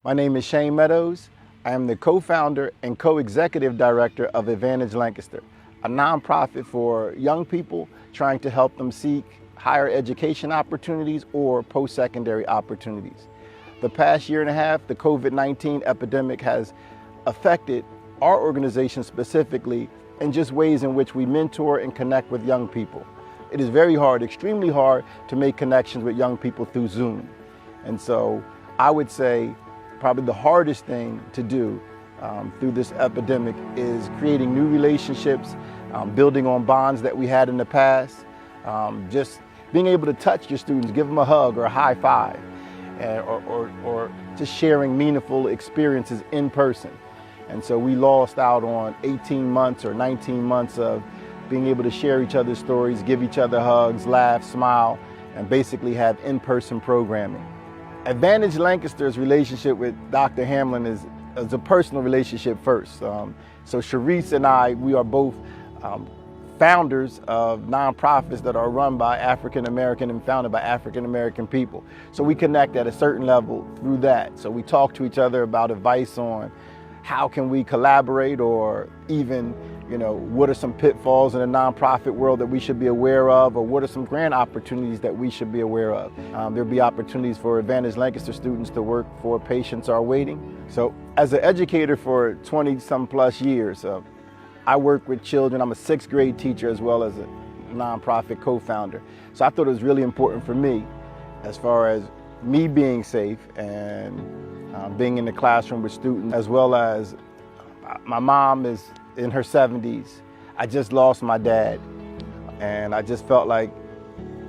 My name is Shane Meadows. I am the co-founder and co-executive director of Advantage Lancaster, a nonprofit for young people trying to help them seek higher education opportunities or post-secondary opportunities. The past year and a half, the COVID-19 epidemic has affected our organization specifically in just ways in which we mentor and connect with young people. It is very hard, extremely hard, to make connections with young people through Zoom. And so I would say probably the hardest thing to do through this epidemic is creating new relationships, building on bonds that we had in the past, just being able to touch your students, give them a hug or a high five, or just sharing meaningful experiences in person. And so we lost out on 18 months or 19 months of being able to share each other's stories, give each other hugs, laugh, smile, and basically have in-person programming. Advantage Lancaster's relationship with Dr. Hamlin is a personal relationship first. So Sharice and I, we are both founders of nonprofits that are run by African American and founded by African American people. So we connect at a certain level through that. So we talk to each other about advice on how can we collaborate, or even, what are some pitfalls in the nonprofit world that we should be aware of, or what are some grant opportunities that we should be aware of. There'll be opportunities for Advantage Lancaster students to work for Patients Are Waiting. So as an educator for 20-some plus years, I work with children. I'm a 6th grade teacher as well as a nonprofit co-founder. So I thought it was really important for me, as far as me being safe and being in the classroom with students, as well as my mom is in her 70s. I just lost my dad, and I just felt like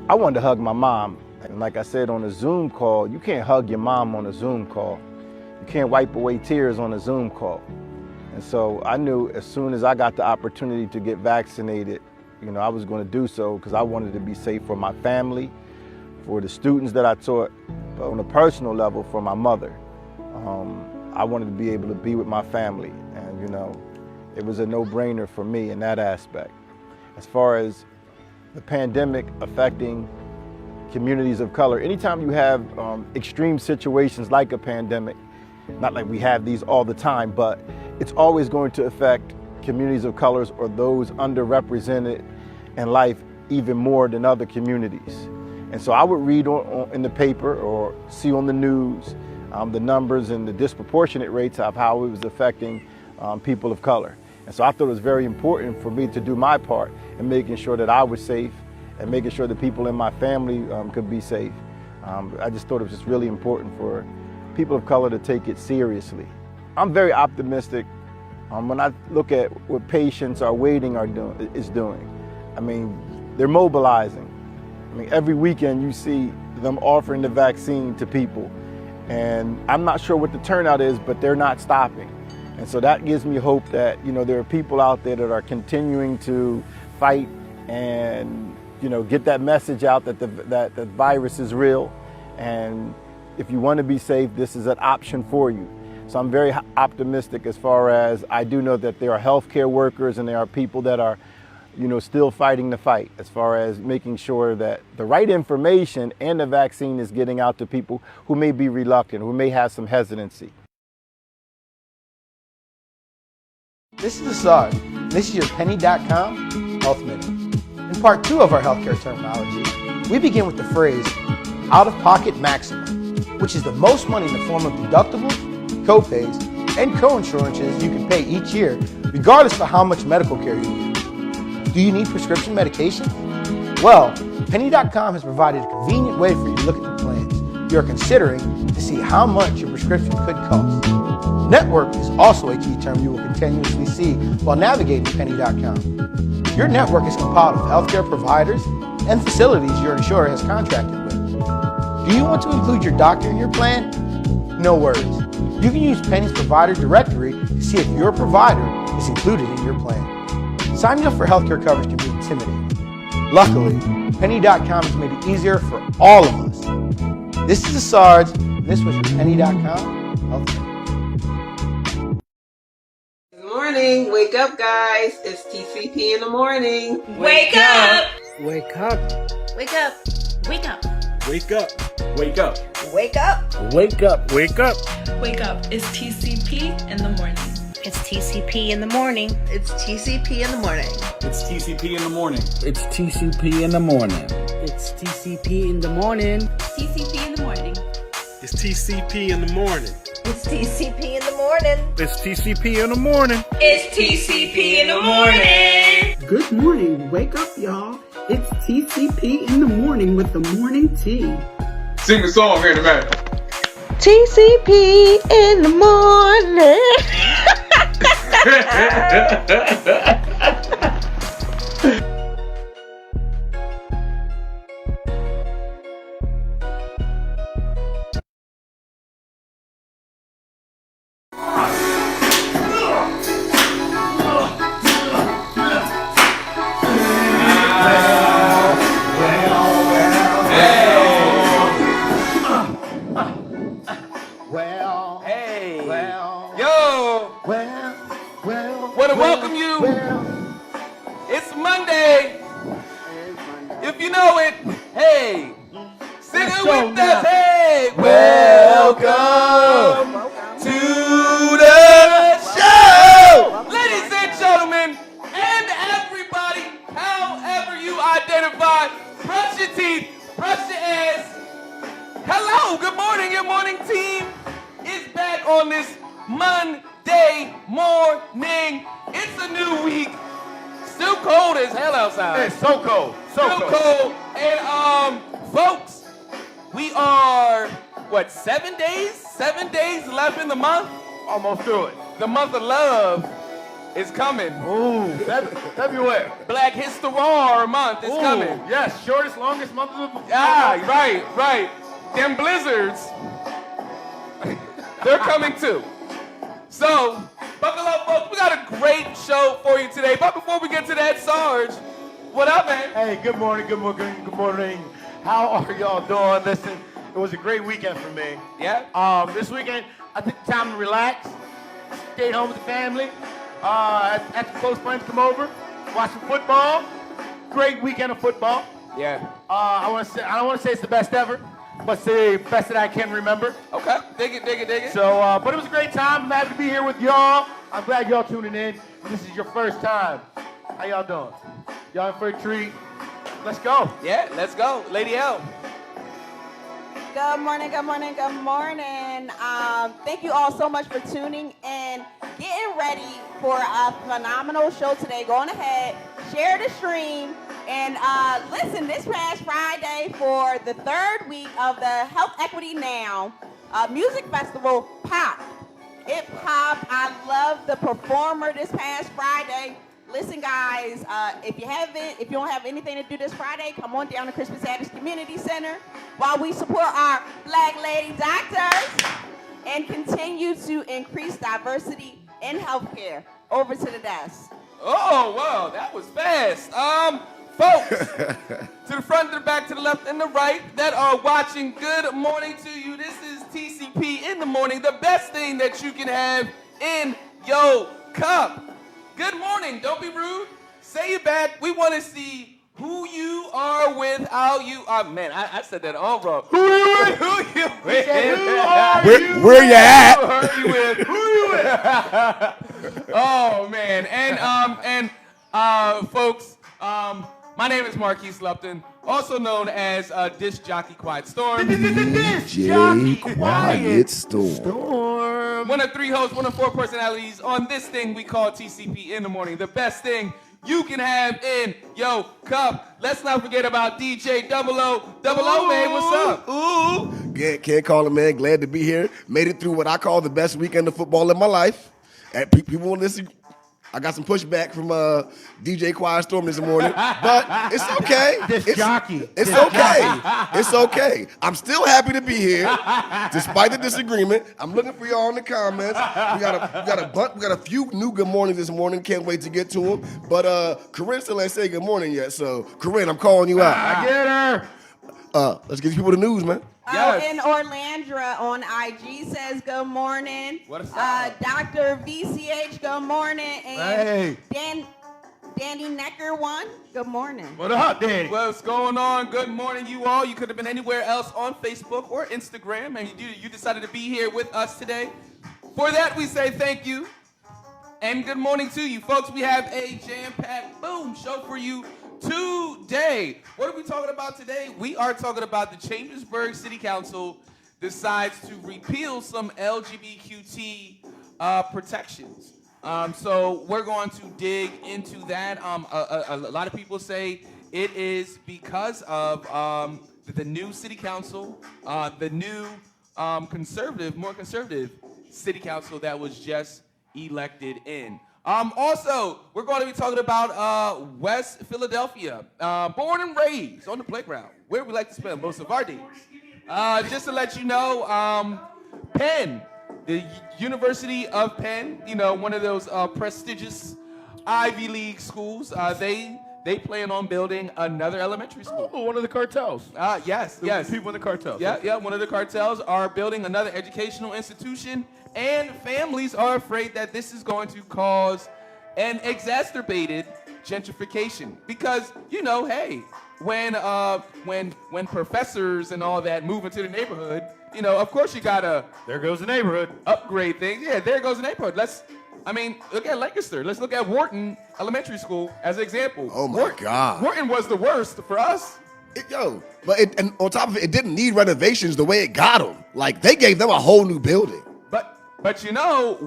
I wanted to hug my mom. And like I said on a Zoom call, you can't hug your mom on a Zoom call. You can't wipe away tears on a Zoom call. And so I knew as soon as I got the opportunity to get vaccinated, I was going to do so, because I wanted to be safe for my family, for the students that I taught, but on a personal level for my mother. I wanted to be able to be with my family, and it was a no-brainer for me in that aspect. As far as the pandemic affecting communities of color, anytime you have extreme situations like a pandemic, not like we have these all the time, but it's always going to affect communities of colors or those underrepresented in life even more than other communities. And so I would read in the paper or see on the news the numbers and the disproportionate rates of how it was affecting people of color. And so I thought it was very important for me to do my part in making sure that I was safe and making sure that people in my family could be safe. I just thought it was just really important for people of color to take it seriously. I'm very optimistic when I look at what Patients Are Waiting is doing. I mean, they're mobilizing. I mean, every weekend you see them offering the vaccine to people. And I'm not sure what the turnout is, but they're not stopping. And so that gives me hope that, there are people out there that are continuing to fight and, get that message out that the virus is real. And if you want to be safe, this is an option for you. So I'm very optimistic, as far as I do know that there are healthcare workers and there are people that are still fighting the fight, as far as making sure that the right information and the vaccine is getting out to people who may be reluctant, who may have some hesitancy. This is Assad. This is your Penny.com Health Minute. In part 2 of our healthcare terminology, we begin with the phrase out-of-pocket maximum, which is the most money in the form of deductibles, co-pays, and co-insurances you can pay each year, regardless of how much medical care you use. Do you need prescription medication? Well, Penny.com has provided a convenient way for you to look at the plans you're considering to see how much your prescription could cost. Network is also a key term you will continuously see while navigating Penny.com. Your network is compiled of healthcare providers and facilities your insurer has contracted with. Do you want to include your doctor in your plan? No worries. You can use Penny's provider directory to see if your provider is included in your plan. Signing up for healthcare coverage can be intimidating. Luckily, Penny.com has made it easier for all of us. This is Sarge, and this was your Penny.com Health Minute. Good morning. Wake up, guys. It's TCP in the morning. Wake up! Wake up! Wake up! Wake up! Wake up! Wake up. Wake up. Wake up. Wake up. Wake up. It's TCP in the morning. It's TCP in the morning. It's TCP in the morning. It's TCP in the morning. It's TCP in the morning. It's TCP in the morning. TCP in the morning. It's TCP in the morning. It's TCP in the morning. It's TCP in the morning. It's TCP in the morning. Good morning. Wake up, y'all. It's TCP in the morning with the morning tea. Sing the song here in a minute. TCP in the morning. Welcome you. It's Monday. If you know it, hey, sing it with us. Hey, welcome to the show, ladies and gentlemen, and everybody. However you identify, brush your teeth, brush your ass. Hello, good morning. Your morning team is back on this Monday morning. It's a new week. Still cold as hell outside. It's so cold. Still cold. And folks, we are 7 days? 7 days left in the month. Almost through it. The month of love is coming. Ooh, February. Black History Month is coming. Yes, shortest, longest month of the month. Right. Them blizzards, they're coming too. So, buckle up, folks. We got a great show for you today. But before we get to that, Sarge, what up, man? Hey, good morning. How are y'all doing? Listen, it was a great weekend for me. Yeah? This weekend, I took time to relax, stayed home with the family, had some close friends come over, watched some football. Great weekend of football. Yeah. I don't want to say it's the best ever, but say best that I can remember. Okay. Dig it. So, but it was a great time. I'm happy to be here with y'all. I'm glad y'all tuning in. This is your first time. How y'all doing? Y'all in for a treat? Let's go. Yeah, let's go. Lady L. Good morning. Thank you all so much for tuning in. Getting ready for a phenomenal show today. Go on ahead, share the stream, and listen, this past Friday for the third week of the Health Equity Now Music Festival popped. It popped. I love the performer this past Friday. Listen, guys, if you don't have anything to do this Friday, come on down to Crispus Attucks Community Center while we support our Black lady doctors and continue to increase diversity in healthcare. Over to the desk. Oh, wow, that was fast. Folks, to the front, to the back, to the left, and the right that are watching, good morning to you. This is TCP in the morning, the best thing that you can have in your cup. Good morning. Don't be rude. Say it back. We want to see who you are without you. Man, I said that all wrong. Who you with? Where you at? Who you with? Oh, man. And folks, my name is Marquise Lupton, also known as Disc Jockey Quiet Storm. DJ Quiet Storm. One of 3 hosts, one of 4 personalities on this thing we call TCP in the morning. The best thing you can have in your cup. Let's not forget about DJ Double O. Double O, man, what's up? Ooh. Can't call it, man. Glad to be here. Made it through what I call the best weekend of football in my life. And people want to listen. I got some pushback from DJ Quiet Storm this morning, but it's okay. It's okay. It's okay. I'm still happy to be here, despite the disagreement. I'm looking for y'all in the comments. We got a few new good mornings this morning. Can't wait to get to them. But Corinne still ain't say good morning yet, so Corinne, I'm calling you out. I get her. Let's give people the news, man. Yes. And Orlandra on IG says good morning. What up? Dr. VCH, good morning. And Hey. Danny Necker won. Good morning. What up, Danny? What's going on? Good morning, you all. You could have been anywhere else on Facebook or Instagram, and you decided to be here with us today. For that, we say thank you. And good morning to you, folks. We have a jam-packed, show for you today. What are we talking about today? We are talking about the Chambersburg City Council decides to repeal some LGBQT protections. So we're going to dig into that. A lot of people say it is because of the new city council, the new more conservative city council that was just elected in. Also, we're going to be talking about West Philadelphia, born and raised on the playground, where we like to spend most of our days. Just to let you know, Penn, the University of Penn, one of those prestigious Ivy League schools, they plan on building another elementary school. Oh, one of the cartels. Yes. People in the cartels. Yeah, one of the cartels are building another educational institution, and families are afraid that this is going to cause an exacerbated gentrification. Because, hey, when professors and all that move into the neighborhood, of course you gotta. There goes the neighborhood. Upgrade things. Yeah, there goes the neighborhood. Look at Lancaster. Let's look at Wharton Elementary School as an example. Oh my God. Wharton was the worst for us. And on top of it, it didn't need renovations the way it got them. Like, they gave them a whole new building. But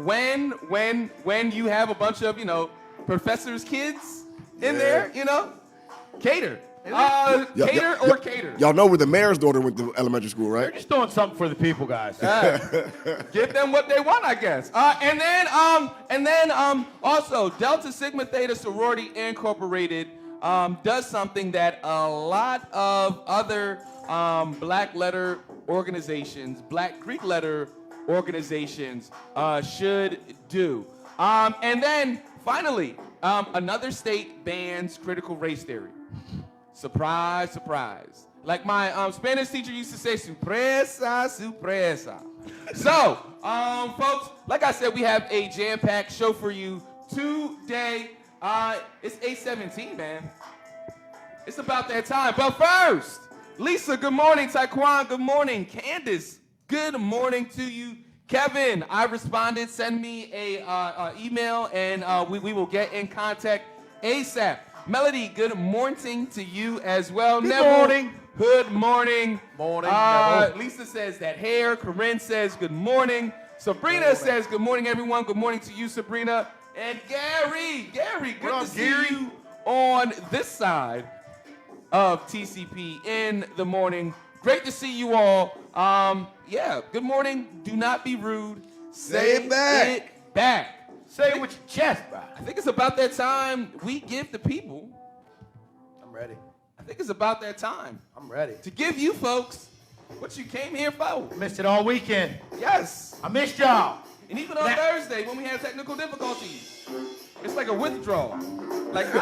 when you have a bunch of, professors' kids in there, cater. Cater. Y'all know where the mayor's daughter went to elementary school, right? They're just doing something for the people, guys. Give them what they want, I guess. And then also Delta Sigma Theta Sorority Incorporated does something that a lot of other Black letter organizations, Black Greek letter organizations should do. And then finally, another state bans critical race theory. Surprise, surprise. Like my Spanish teacher used to say, sorpresa, sorpresa. So, folks, like I said, we have a jam-packed show for you today. It's 8:17, man. It's about that time. But first, Lisa, good morning. Taekwon, good morning. Candace, good morning to you. Kevin, I responded. Send me a email, and we will get in contact ASAP. Melody, good morning to you as well. Good Neville, morning. Good morning. Morning, Neville. Lisa says that hair. Corinne says good morning. Sabrina says good morning, everyone. Good morning to you, Sabrina. And Gary, good to see you on this side of TCP in the morning. Great to see you all. Good morning. Do not be rude. Say it back. Say it with your chest, bro. I think it's about that time we give the people. I'm ready. I think it's about that time. I'm ready. To give you folks what you came here for. Missed it all weekend. Yes. I missed y'all. And even on Thursday when we had technical difficulties. It's like a withdrawal. Like,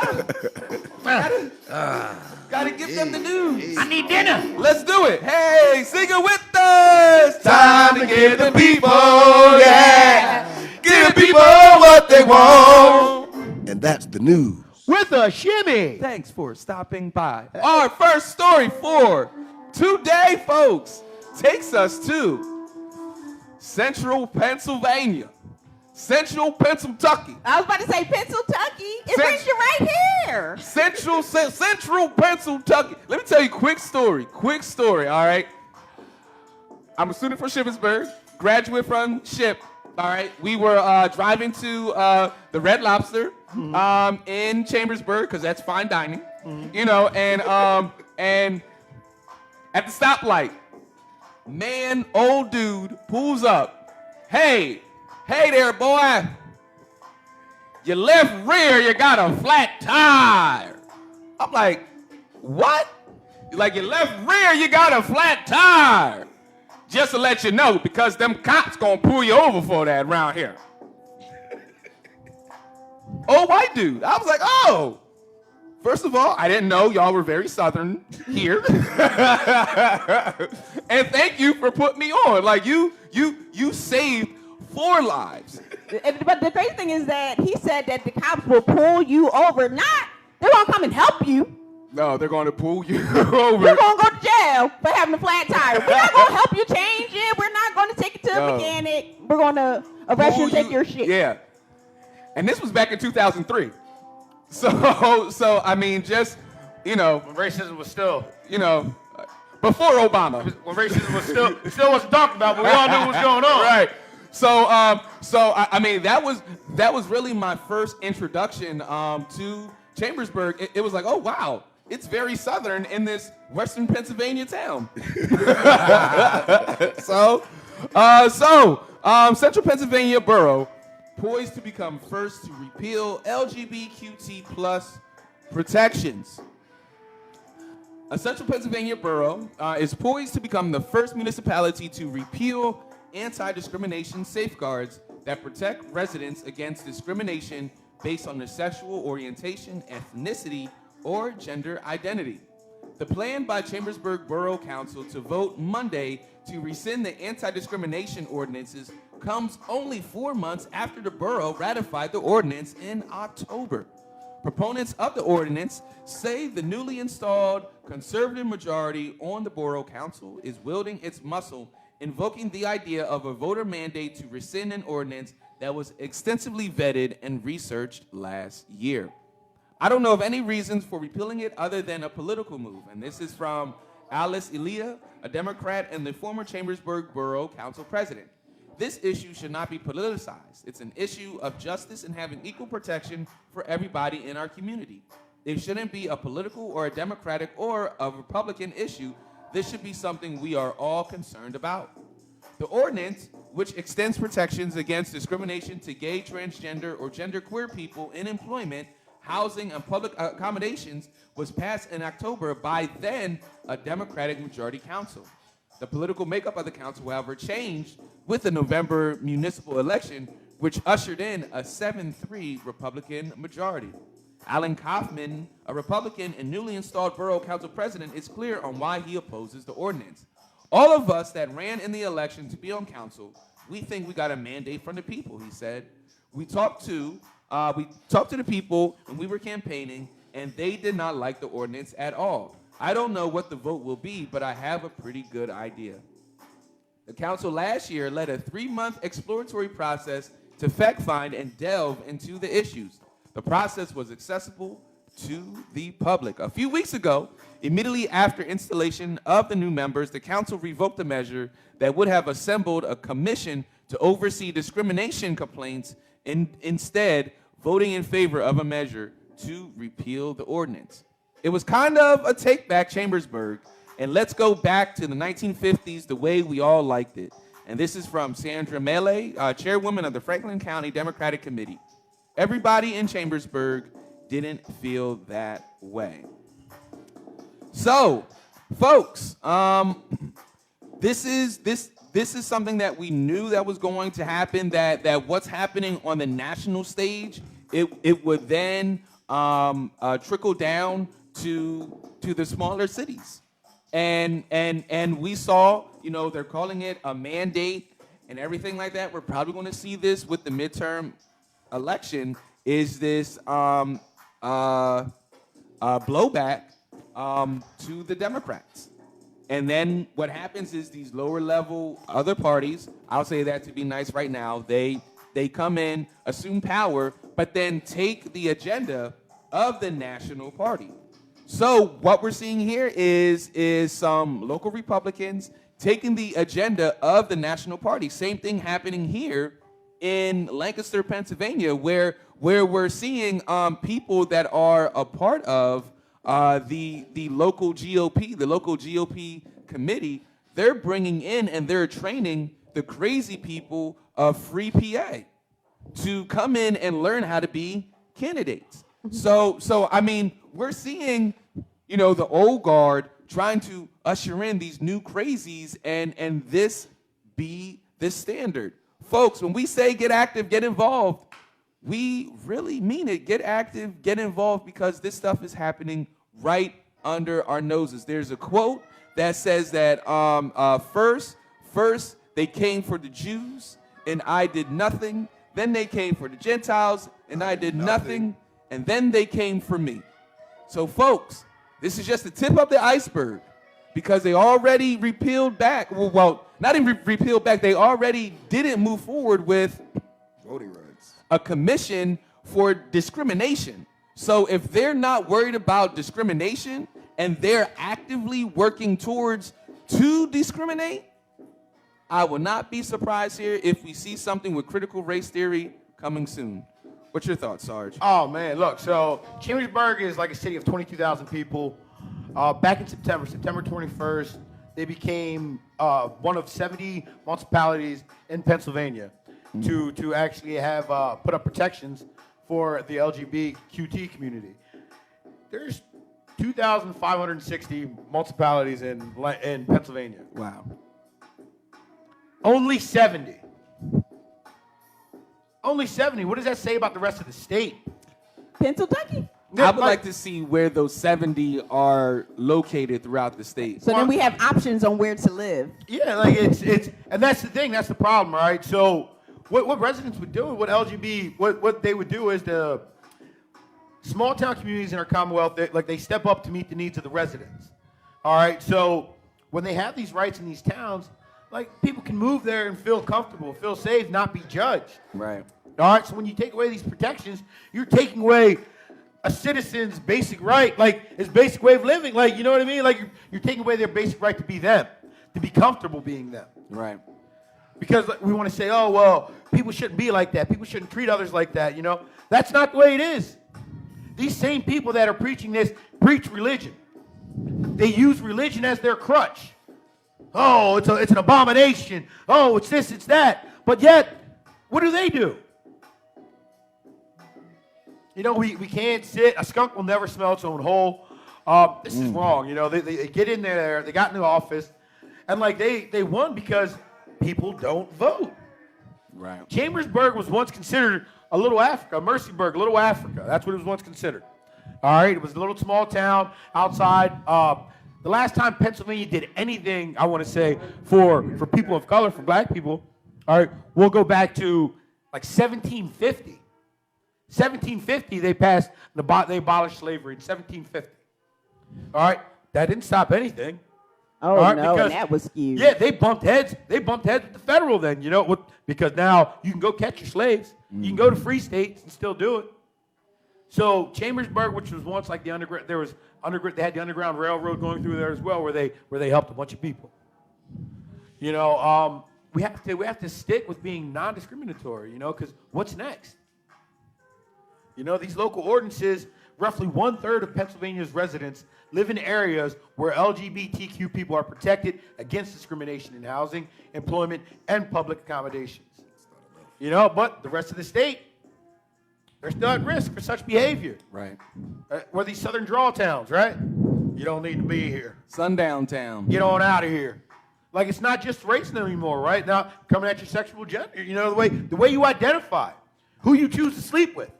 gotta give them the news. I need dinner. Let's do it. Hey, sing it with us. Time to give the people, yeah. Give the people what they want. And that's the news. With a shimmy. Thanks for stopping by. Our first story for today, folks, takes us to Central Pennsylvania. Central Pennsylvania. I was about to say Pennsylvania. It brings you right here. Central Pennsylvania. Let me tell you a quick story, all right? I'm a student from Chambersburg, graduate from SHIP, all right? We were driving to the Red Lobster in Chambersburg, because that's fine dining, and at the stoplight, old dude pulls up. Hey there, boy. Your left rear, you got a flat tire. I'm like, what? Like, your left rear, you got a flat tire. Just to let you know, because them cops gonna pull you over for that around here. Old white dude. I was like, oh. First of all, I didn't know y'all were very Southern here. And thank you for putting me on. Like, you saved 4 lives But the crazy thing is that he said that the cops will pull you over. Not, they're going to come and help you. No, they're going to pull you over. You're going to go to jail for having a flat tire. We're not going to help you change it. We're not going to take it to a mechanic. We're going to arrest you and take your shit. Yeah. And this was back in 2003. So I mean, just, you know. When racism was still. You know, before Obama. When racism was still wasn't talked about, but we all knew what was going on. Right. So I mean, that was really my first introduction to Chambersburg. It was like, oh, wow. It's very southern in this western Pennsylvania town. Central Pennsylvania borough poised to become first to repeal LGBQT plus protections. A Central Pennsylvania borough is poised to become the first municipality to repeal anti-discrimination safeguards that protect residents against discrimination based on their sexual orientation, ethnicity, or gender identity. The plan by Chambersburg Borough Council to vote Monday to rescind the anti-discrimination ordinances comes only 4 months after the borough ratified the ordinance in October. Proponents of the ordinance say the newly installed conservative majority on the Borough Council is wielding its muscle, invoking the idea of a voter mandate to rescind an ordinance that was extensively vetted and researched last year. I don't know of any reasons for repealing it other than a political move, and this is from Alice Elia, a Democrat and the former Chambersburg Borough Council president. This issue should not be politicized. It's an issue of justice and having equal protection for everybody in our community. It shouldn't be a political or a Democratic or a Republican issue. This should be something we are all concerned about. The ordinance, which extends protections against discrimination to gay, transgender, or genderqueer people in employment, housing, and public accommodations, was passed in October by then a Democratic majority council. The political makeup of the council, however, changed with the November municipal election, which ushered in a 7-3 Republican majority. Alan Kaufman, a Republican and newly installed borough council president, is clear on why he opposes the ordinance. All of us that ran in the election to be on council, we think we got a mandate from the people, he said. We talked to the people when we were campaigning, and they did not like the ordinance at all. I don't know what the vote will be, but I have a pretty good idea. The council last year led a 3-month exploratory process to fact-find and delve into the issues. The process was accessible to the public. A few weeks ago, immediately after installation of the new members, the council revoked the measure that would have assembled a commission to oversee discrimination complaints, instead voting in favor of a measure to repeal the ordinance. It was kind of a take back Chambersburg, and let's go back to the 1950s the way we all liked it. And this is from Sandra Mele, chairwoman of the Franklin County Democratic Committee. Everybody in Chambersburg didn't feel that way. So, folks, this is something that we knew that was going to happen, that what's happening on the national stage, it would then trickle down to the smaller cities. And we saw, they're calling it a mandate and everything like that. We're probably going to see this with the midterm election, is this blowback to the Democrats. And then what happens is these lower level other parties, I'll say that to be nice right now, they come in, assume power, but then take the agenda of the national party. So what we're seeing here is some local Republicans taking the agenda of the national party. Same thing happening here in Lancaster, Pennsylvania, where we're seeing people that are a part of the local GOP committee. They're bringing in and they're training the crazy people of Free PA to come in and learn how to be candidates. So I mean, we're seeing, the old guard trying to usher in these new crazies, and this be the standard. Folks, when we say get active, get involved, we really mean it. Get active, get involved, because this stuff is happening right under our noses. There's a quote that says that first they came for the Jews, and I did nothing. Then they came for the Gentiles, and I did nothing. And then they came for me. So, folks, this is just the tip of the iceberg, because they already repealed back. Well, not even repealed back. They already didn't move forward with voting rights, a commission for discrimination. So if they're not worried about discrimination and they're actively working towards to discriminate, I will not be surprised here if we see something with critical race theory coming soon. What's your thoughts, Sarge? Oh, man, look, so Chambersburg is like a city of 22,000 people. Back in September 21st, they became one of 70 municipalities in Pennsylvania to actually have put up protections for the LGBQT community. There's 2,560 municipalities in Pennsylvania. Wow. Only 70. Only 70. What does that say about the rest of the state? Pennsylvania. I would like to see where those 70 are located throughout the state. So then we have options on where to live. Yeah, like it's and that's the thing, that's the problem, right? So what residents would do, what they would do is the small town communities in our Commonwealth, they step up to meet the needs of the residents. All right, so when they have these rights in these towns, like people can move there and feel comfortable, feel safe, not be judged. Right. All right, so when you take away these protections, you're taking away a citizen's basic right, like his basic way of living, like, you know what I mean? Like you're taking away their basic right to be them, to be comfortable being them. Right. Because we want to say, oh, well, people shouldn't be like that. People shouldn't treat others like that, you know? That's not the way it is. These same people that are preaching this preach religion. They use religion as their crutch. Oh, it's an abomination. Oh, it's this, it's that. But yet, what do? You know, we can't sit. A skunk will never smell its own hole. This is wrong. You know, they get in there. They got in the office, and like they won because people don't vote. Right. Chambersburg was once considered a little Africa. Mercyburg, little Africa. That's what it was once considered. All right. It was a little small town outside. The last time Pennsylvania did anything, I want to say, for people of color, for black people, all right, we'll go back to like 1750. 1750, they abolished slavery in 1750. All right, that didn't stop anything. Oh, right, no, because, and that was skewed. Yeah, they bumped heads. They bumped heads with the federal then, you know, because now you can go catch your slaves. You can go to free states and still do it. So Chambersburg, which was once like the underground, they had the Underground Railroad going through there as well, where they helped a bunch of people. You know, we have to stick with being non-discriminatory, you know, because what's next? You know, these local ordinances, roughly 1/3 of Pennsylvania's residents live in areas where LGBTQ people are protected against discrimination in housing, employment, and public accommodations. You know, but the rest of the state, they're still at risk for such behavior. Right. We're these southern draw towns, right? You don't need to be here. Sundown town. Get on out of here. Like, it's not just race anymore, right? Now, coming at your sexual gender, you know, the way you identify, who you choose to sleep with.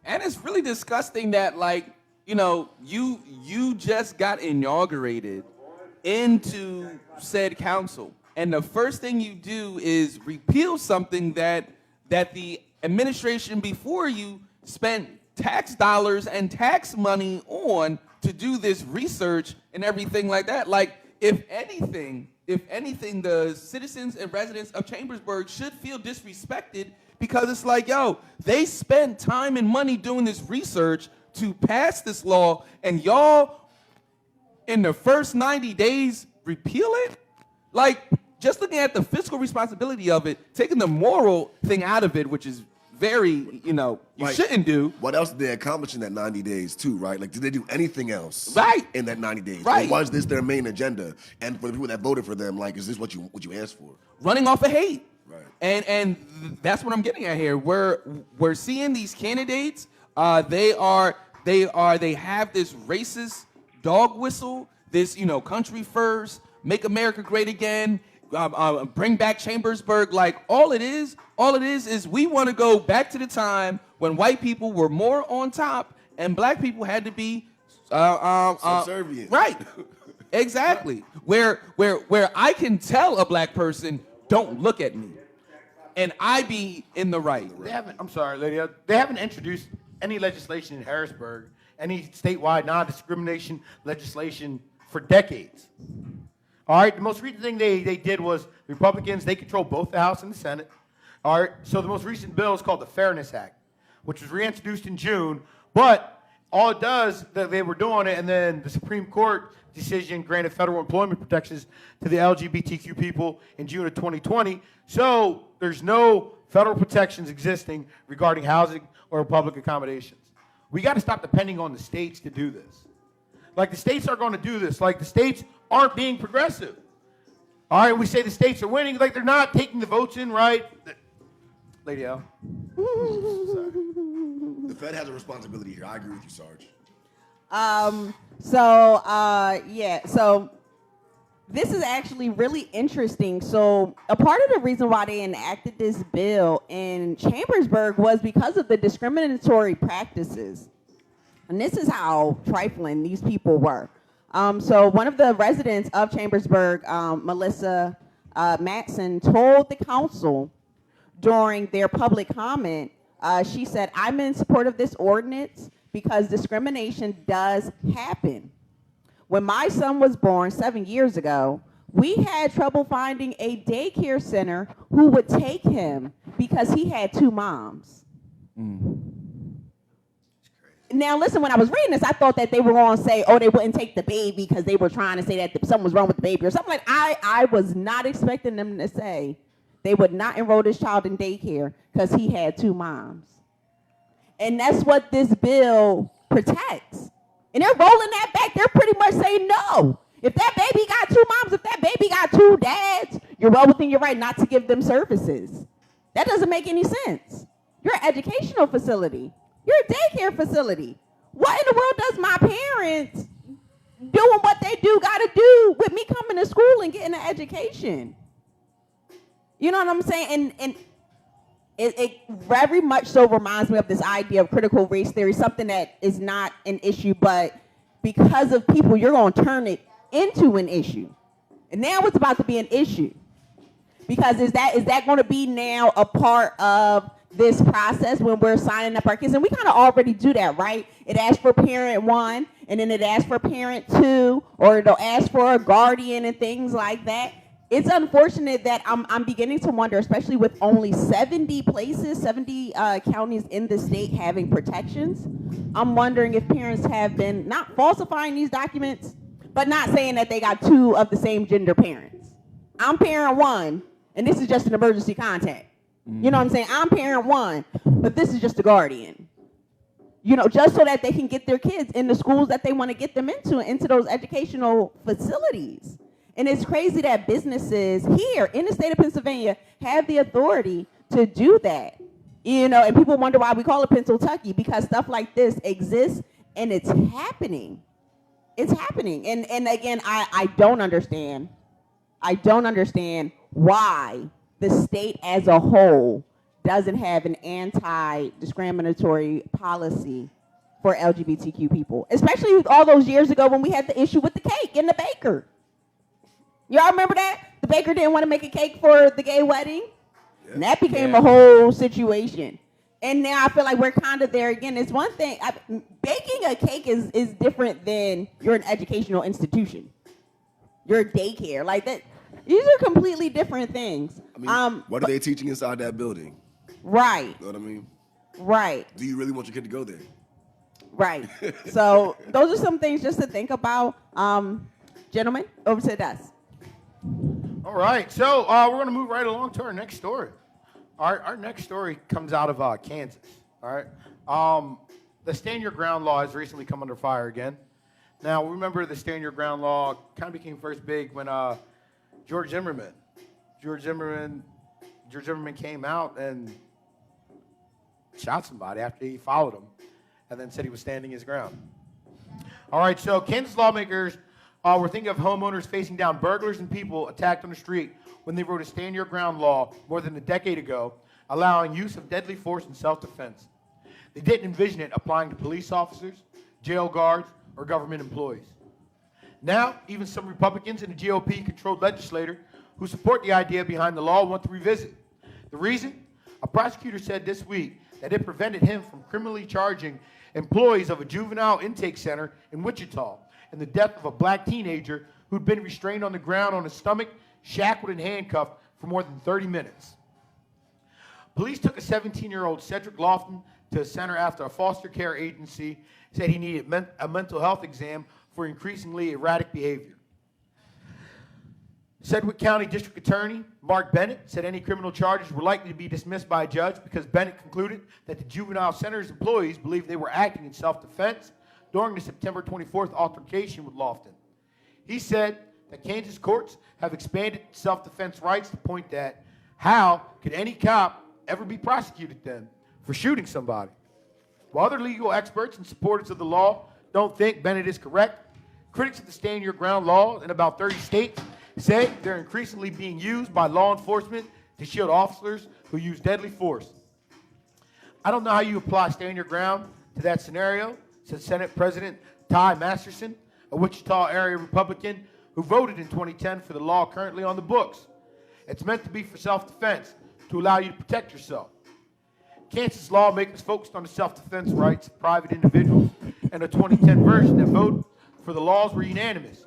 And it's really disgusting that, like, you know, you just got inaugurated into said council, and the first thing you do is repeal something that the administration before you spent tax dollars and tax money on to do this research and everything like that. Like, if anything, the citizens and residents of Chambersburg should feel disrespected, because it's like, yo, they spent time and money doing this research to pass this law, and y'all, in the first 90 days, repeal it? Like, just looking at the fiscal responsibility of it, taking the moral thing out of it, which is very, you know, you shouldn't do. What else did they accomplish in that 90 days too, right? Like, did they do anything else in that 90 days? Right. Or was this their main agenda? And for the people that voted for them, like, is this what you asked for? Running off of hate. Right. And that's what I'm getting at here. We're seeing these candidates. They have this racist dog whistle. This, you know, country first, make America great again. Bring back Chambersburg. Like, all it is we want to go back to the time when white people were more on top and black people had to be subservient. Right. Exactly. Where I can tell a black person, don't look at me. and I be in the right. I'm sorry, Lydia. They haven't introduced any legislation in Harrisburg, any statewide non-discrimination legislation for decades. All right, the most recent thing they did was the Republicans, they control both the House and the Senate. All right, so the most recent bill is called the Fairness Act, which was reintroduced in June, but all it does, that they were doing it, and then the Supreme Court decision granted federal employment protections to the LGBTQ people in June of 2020. So there's no federal protections existing regarding housing or public accommodations. We got to stop depending on the states to do this. Like, the states are going to do this. Like, the states aren't being progressive. All right, we say the states are winning. Like, they're not taking the votes in right. Lady L. Sorry. The Fed has a responsibility here. I agree with you, Sarge. So this is actually really interesting. So a part of the reason why they enacted this bill in Chambersburg was because of the discriminatory practices. And this is how trifling these people were. So one of the residents of Chambersburg, Melissa Matson, told the council during their public comment, she said, "I'm in support of this ordinance because discrimination does happen. When my son was born 7 years ago, we had trouble finding a daycare center who would take him because he had two moms." Now, listen, when I was reading this, I thought that they were going to say, oh, they wouldn't take the baby because they were trying to say that something was wrong with the baby or something like that. I was not expecting them to say they would not enroll this child in daycare because he had two moms. And that's what this bill protects. And they're rolling that back. They're pretty much saying no. If that baby got two moms, if that baby got two dads, you're well within your right not to give them services. That doesn't make any sense. You're an educational facility. You're a daycare facility. What in the world does my parents doing what they do got to do with me coming to school and getting an education? You know what I'm saying? And it very much so reminds me of this idea of critical race theory, something that is not an issue, but because of people, you're going to turn it into an issue. And now it's about to be an issue. Because is that going to be now a part of this process when we're signing up our kids? And we kind of already do that, right? It asks for parent 1, and then it asks for parent 2, or it'll ask for a guardian and things like that. It's unfortunate that I'm beginning to wonder, especially with only 70 counties in the state having protections. I'm wondering if parents have been not falsifying these documents, but not saying that they got two of the same gender parents. I'm parent 1, and this is just an emergency contact. You know what I'm saying? I'm parent 1, but this is just a guardian. You know, just so that they can get their kids in the schools that they want to get them into those educational facilities. And it's crazy that businesses here in the state of Pennsylvania have the authority to do that. You know, and people wonder why we call it Pennsyltucky, because stuff like this exists and it's happening. It's happening. And again, I don't understand. I don't understand why the state as a whole doesn't have an anti-discriminatory policy for LGBTQ people, especially all those years ago when we had the issue with the cake and the baker. Y'all remember that? The baker didn't want to make a cake for the gay wedding. Yeah. And that became a whole situation. And now I feel like we're kind of there again. It's one thing, baking a cake is different than you're an educational institution. You're a daycare. Like that. These are completely different things. I mean, what are they teaching inside that building? Right. You know what I mean? Right. Do you really want your kid to go there? Right. So those are some things just to think about. Gentlemen, over to the desk. All right, so we're going to move right along to our next story. Our next story comes out of Kansas. All right, the Stand Your Ground law has recently come under fire again. Now, remember the Stand Your Ground law kind of became first big when George Zimmerman came out and shot somebody after he followed him, and then said he was standing his ground. All right, so Kansas lawmakers we're thinking of homeowners facing down burglars and people attacked on the street when they wrote a Stand Your Ground law more than a decade ago, allowing use of deadly force in self-defense. They didn't envision it applying to police officers, jail guards, or government employees. Now, even some Republicans and a GOP-controlled legislator who support the idea behind the law want to revisit. The The reason? A prosecutor said this week that it prevented him from criminally charging employees of a juvenile intake center in Wichita in the death of a black teenager who'd been restrained on the ground on his stomach, shackled and handcuffed for more than 30 minutes. Police took a 17-year-old Cedric Lofton to a center after a foster care agency said he needed a mental health exam for increasingly erratic behavior. Sedgwick County District Attorney Mark Bennett said any criminal charges were likely to be dismissed by a judge because Bennett concluded that the juvenile center's employees believed they were acting in self-defense during the September 24th altercation with Lofton. He said that Kansas courts have expanded self-defense rights to the point that how could any cop ever be prosecuted then for shooting somebody? While other legal experts and supporters of the law don't think Bennett is correct, critics of the Stand Your Ground law in about 30 states say they're increasingly being used by law enforcement to shield officers who use deadly force. I don't know how you apply Stand Your Ground to that scenario, said Senate President Ty Masterson, a Wichita area Republican who voted in 2010 for the law currently on the books. It's meant to be for self-defense, to allow you to protect yourself. Kansas lawmakers focused on the self-defense rights of private individuals, and the 2010 version that voted for the laws were unanimous,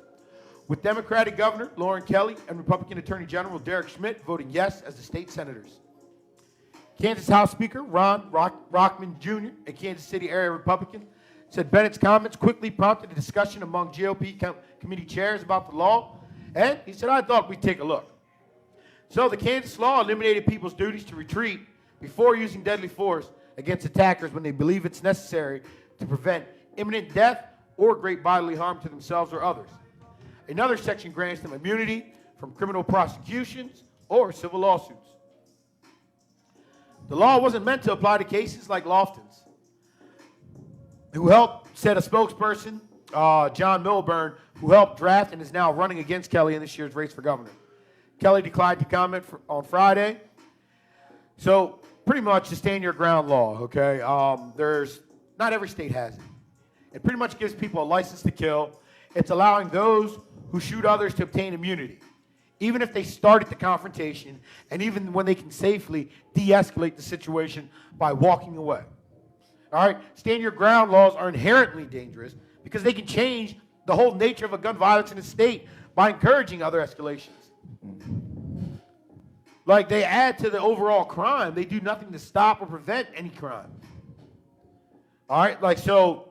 with Democratic Governor Lauren Kelly and Republican Attorney General Derek Schmidt voting yes as the state senators. Kansas House Speaker Ron Rockman Jr., a Kansas City area Republican, said Bennett's comments quickly prompted a discussion among GOP committee chairs about the law, and he said, I thought we'd take a look. So the Kansas law eliminated people's duties to retreat before using deadly force against attackers when they believe it's necessary to prevent imminent death or great bodily harm to themselves or others. Another section grants them immunity from criminal prosecutions or civil lawsuits. The law wasn't meant to apply to cases like Lofton's, who helped, said a spokesperson, John Milburn, who helped draft and is now running against Kelly in this year's race for governor. Kelly declined to comment on Friday. So pretty much the Stand Your Ground law, okay? Not every state has it. It pretty much gives people a license to kill. It's allowing those who shoot others to obtain immunity, even if they started the confrontation and even when they can safely de-escalate the situation by walking away. All right? Stand Your Ground laws are inherently dangerous because they can change the whole nature of a gun violence in a state by encouraging other escalations. Like, they add to the overall crime. They do nothing to stop or prevent any crime. All right? Like, so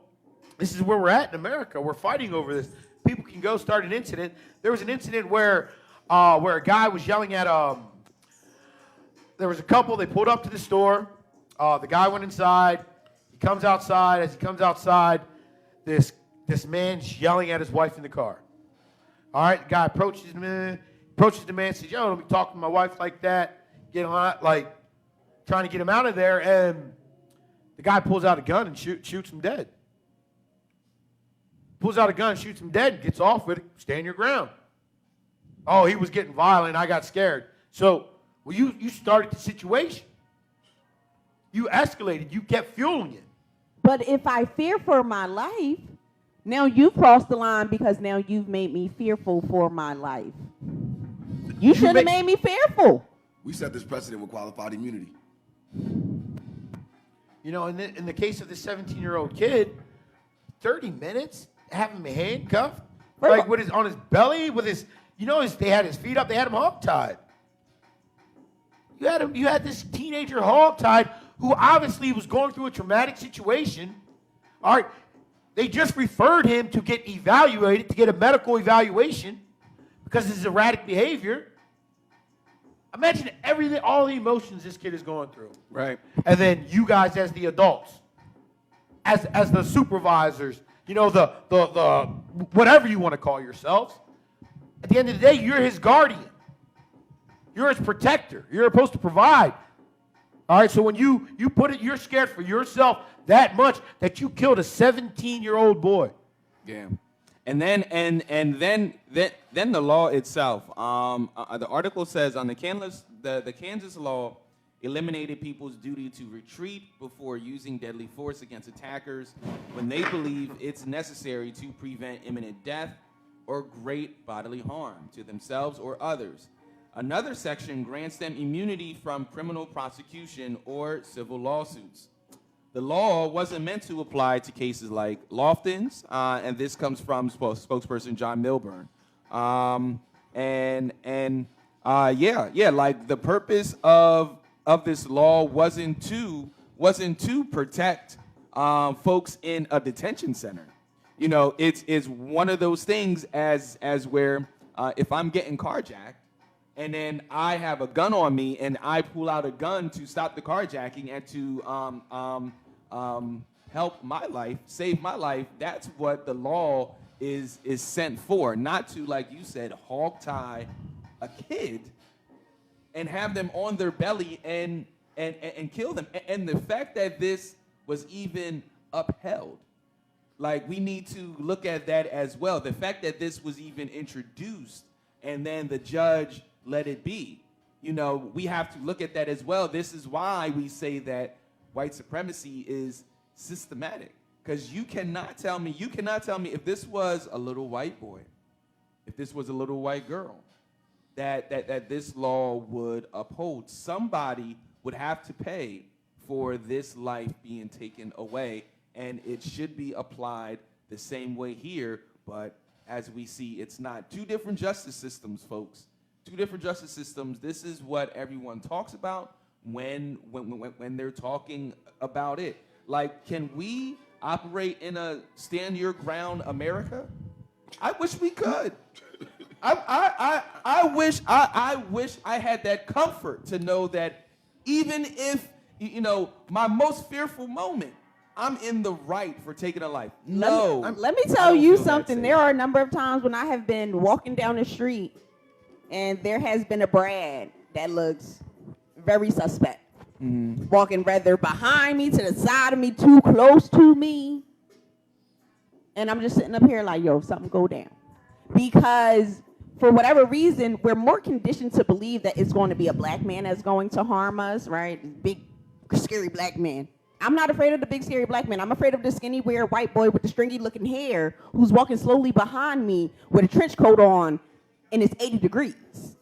this is where we're at in America. We're fighting over this. People can go start an incident. There was an incident where a guy was yelling at there was a couple. They pulled up to the store. The guy went inside. He comes outside. As he comes outside, this man's yelling at his wife in the car. All right? The guy approaches the man, says, yo, don't be talking to my wife like that. Get him out, like, trying to get him out of there. And the guy pulls out a gun and shoots him dead. Pulls out a gun, shoots him dead, and gets off with it. Stand your ground. Oh, he was getting violent. I got scared. So, well, you started the situation. You escalated. You kept fueling it. But if I fear for my life, now you've crossed the line because now you've made me fearful for my life. You should have made me fearful. We set this precedent with qualified immunity. You know, in the case of this 17-year-old kid, 30 minutes, have him handcuffed, like on his belly, with his, they had his feet up, they had him hogtied. You had this teenager hogtied who obviously was going through a traumatic situation. All right, they just referred him to get evaluated, to get a medical evaluation because of his erratic behavior. Imagine all the emotions this kid is going through. Right. And then you guys as the adults, as the supervisors, the whatever you want to call yourselves. At the end of the day, you're his guardian. You're his protector. You're supposed to provide. All right, so when you put it, you're scared for yourself that much that you killed a 17-year-old boy. Yeah. And then the law itself. The article says on the Kansas law eliminated people's duty to retreat before using deadly force against attackers when they believe it's necessary to prevent imminent death or great bodily harm to themselves or others. Another section grants them immunity from criminal prosecution or civil lawsuits. The law wasn't meant to apply to cases like Lofton's, and this comes from spokesperson John Milburn. Like the purpose of this law wasn't to protect folks in a detention center. You know, it's one of those things as where if I'm getting carjacked and then I have a gun on me and I pull out a gun to stop the carjacking and to help my life, save my life, that's what the law is sent for, not to, like you said, hog tie a kid and have them on their belly and kill them. And the fact that this was even upheld, like, we need to look at that as well. The fact that this was even introduced and then the judge let it be, you know, we have to look at that as well. This is why we say that white supremacy is systematic, because you cannot tell me if this was a little white boy, if this was a little white girl, that this law would uphold. Somebody would have to pay for this life being taken away, and it should be applied the same way here. But as we see, it's not. Two different justice systems, folks. Two different justice systems. This is what everyone talks about when they're talking about it. Like, can we operate in a stand your ground America? I wish we could. I wish I had that comfort to know that even if, you know, my most fearful moment, I'm in the right for taking a life. No. Let me tell you something. There are a number of times when I have been walking down the street and there has been a Brad that looks very suspect. Walking rather behind me, to the side of me, too close to me. And I'm just sitting up here like, yo, something go down. Because for whatever reason, we're more conditioned to believe that it's going to be a black man that's going to harm us, right? Big, scary black man. I'm not afraid of the big, scary black man. I'm afraid of the skinny, weird white boy with the stringy-looking hair who's walking slowly behind me with a trench coat on and it's 80 degrees.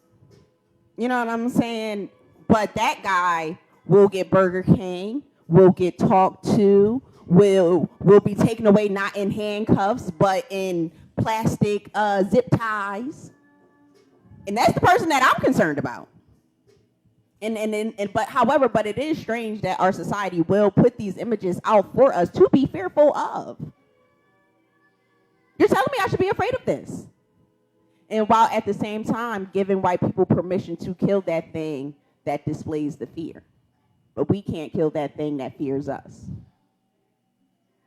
You know what I'm saying? But that guy will get Burger King, will get talked to, will be taken away not in handcuffs, but in plastic zip ties. And that's the person that I'm concerned about. But it is strange that our society will put these images out for us to be fearful of. You're telling me I should be afraid of this. And while at the same time giving white people permission to kill that thing that displays the fear. But we can't kill that thing that fears us.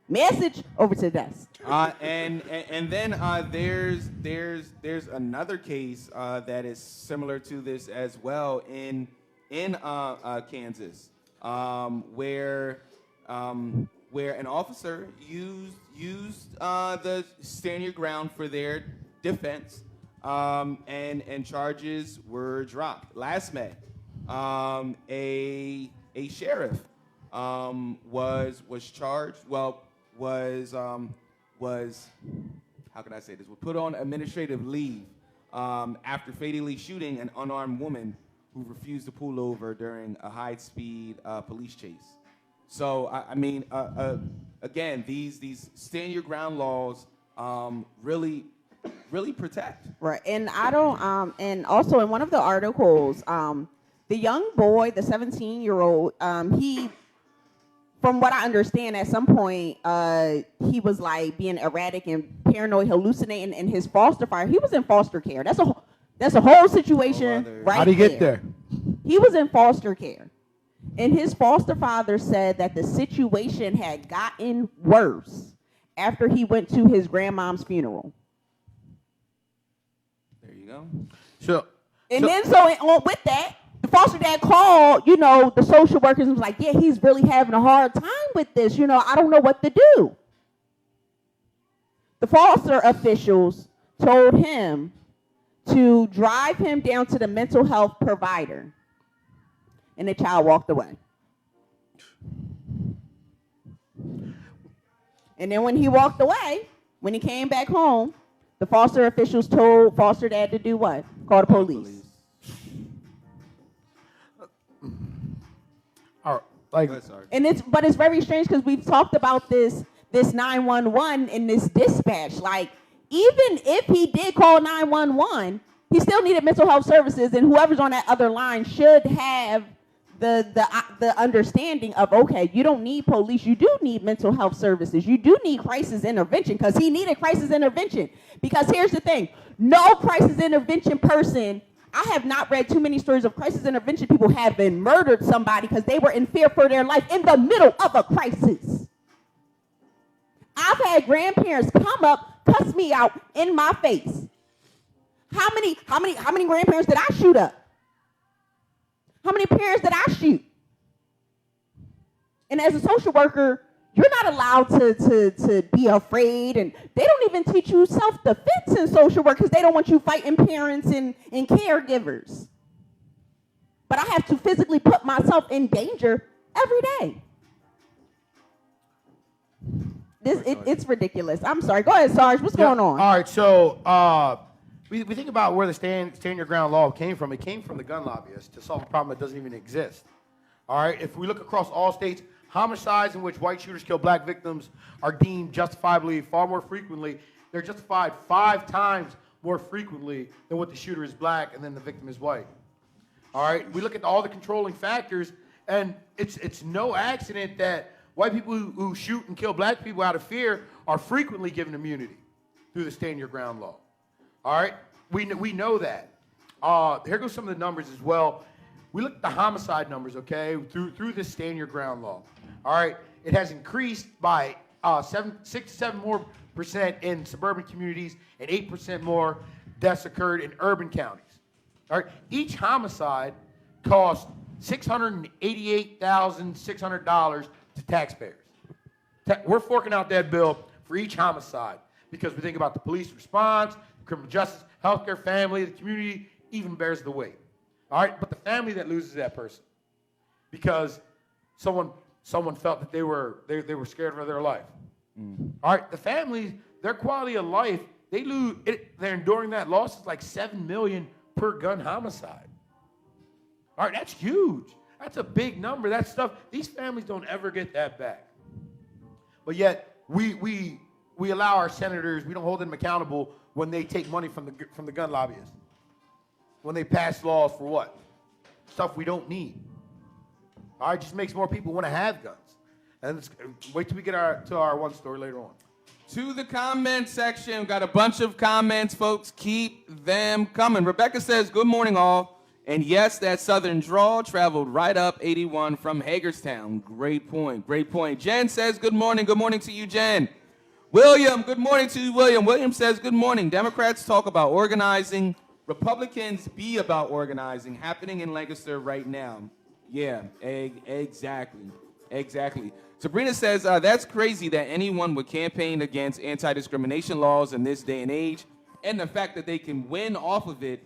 Message over to the desk. And then there's another case that is similar to this as well in Kansas, where an officer used the stand your ground for their defense, and charges were dropped. Last May, a sheriff was charged. Was how can I say this? Was put on administrative leave after fatally shooting an unarmed woman who refused to pull over during a high-speed police chase. So I mean, again, these stand your ground laws really protect. Right, and I don't. And also in one of the articles, the young boy, the 17-year-old, he, from what I understand, at some point, he was like being erratic and paranoid, hallucinating in his foster care. He was in foster care. That's a whole situation right. How'd he get there? He was in foster care. And his foster father said that the situation had gotten worse after he went to his grandmom's funeral. There you go. So with that, the foster dad called, the social workers and was like, yeah, he's really having a hard time with this. I don't know what to do. The foster officials told him to drive him down to the mental health provider. And the child walked away. And then when he walked away, when he came back home, the foster officials told foster dad to do what? Call the police. All right, like, And it's very strange because we've talked about this 911 and this dispatch. Like, even if he did call 911, he still needed mental health services, and whoever's on that other line should have the understanding of, okay, you don't need police, you do need mental health services, you do need crisis intervention, because he needed crisis intervention. Because here's the thing, no crisis intervention person, I have not read too many stories of crisis intervention people having murdered somebody because they were in fear for their life in the middle of a crisis. I've had grandparents come up, cuss me out in my face. How many grandparents did I shoot up? How many parents did I shoot? And as a social worker, you're not allowed to be afraid, and they don't even teach you self-defense in social work because they don't want you fighting parents and caregivers. But I have to physically put myself in danger every day. It's ridiculous. I'm sorry. Go ahead, Sarge. What's going on? All right, so we think about where the stand your ground law came from. It came from the gun lobbyists to solve a problem that doesn't even exist. All right, if we look across all states, homicides in which white shooters kill black victims are deemed justifiably far more frequently. They're justified 5 times more frequently than what the shooter is black and then the victim is white. All right, we look at all the controlling factors, and it's no accident that white people who shoot and kill black people out of fear are frequently given immunity through the stand your ground law. All right, we know that. Here goes some of the numbers as well. We look at the homicide numbers, okay, through this stand your ground law. All right, it has increased by 6 to 7 more % in suburban communities, and 8% more deaths occurred in urban counties. All right, each homicide cost $688,600 to taxpayers. We're forking out that bill for each homicide because we think about the police response, criminal justice, healthcare, family, the community even bears the weight. All right, but the family that loses that person because someone felt that they were scared for their life. All right, the families, their quality of life, they're enduring that loss is like $7 million per gun homicide. All right, that's huge. That's a big number. That stuff, these families don't ever get that back. But yet we allow our senators, we don't hold them accountable when they take money from the gun lobbyists. When they pass laws for what? Stuff we don't need. All right, just makes more people want to have guns. And wait till we get to our one story later on. To the comment section, we've got a bunch of comments, folks. Keep them coming. Rebecca says, good morning, all. And yes, that southern drawl traveled right up 81 from Hagerstown. Great point, great point. Jen says, good morning to you, Jen. William, good morning to you, William. William says, good morning. Democrats talk about organizing. Republicans be about organizing. Happening in Lancaster right now. Yeah, exactly. Sabrina says, that's crazy that anyone would campaign against anti-discrimination laws in this day and age. And the fact that they can win off of it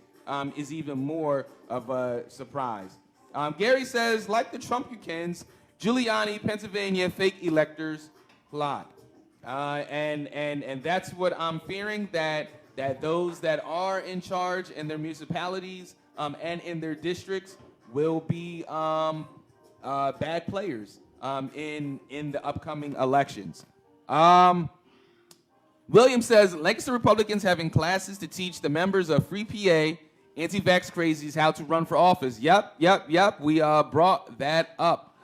is even more of a surprise. Gary says, like the Trumpukins, Giuliani, Pennsylvania, fake electors plot. And that's what I'm fearing, that those that are in charge in their municipalities and in their districts will be bad players in the upcoming elections. William says, Lancaster Republicans having classes to teach the members of Free PA, anti-vax crazies, how to run for office. Yep. We brought that up.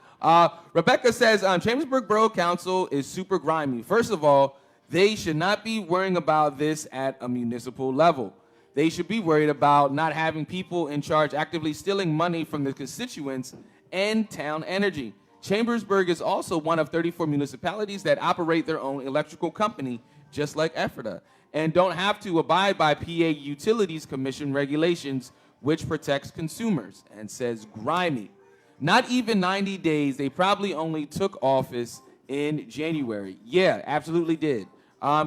Rebecca says, Chambersburg Borough Council is super grimy. First of all, they should not be worrying about this at a municipal level. They should be worried about not having people in charge actively stealing money from the constituents and town energy. Chambersburg is also one of 34 municipalities that operate their own electrical company, just like Ephrata, and don't have to abide by PA Utilities Commission regulations, which protects consumers, and says grimy. Not even 90 days, they probably only took office in January. Yeah, absolutely did.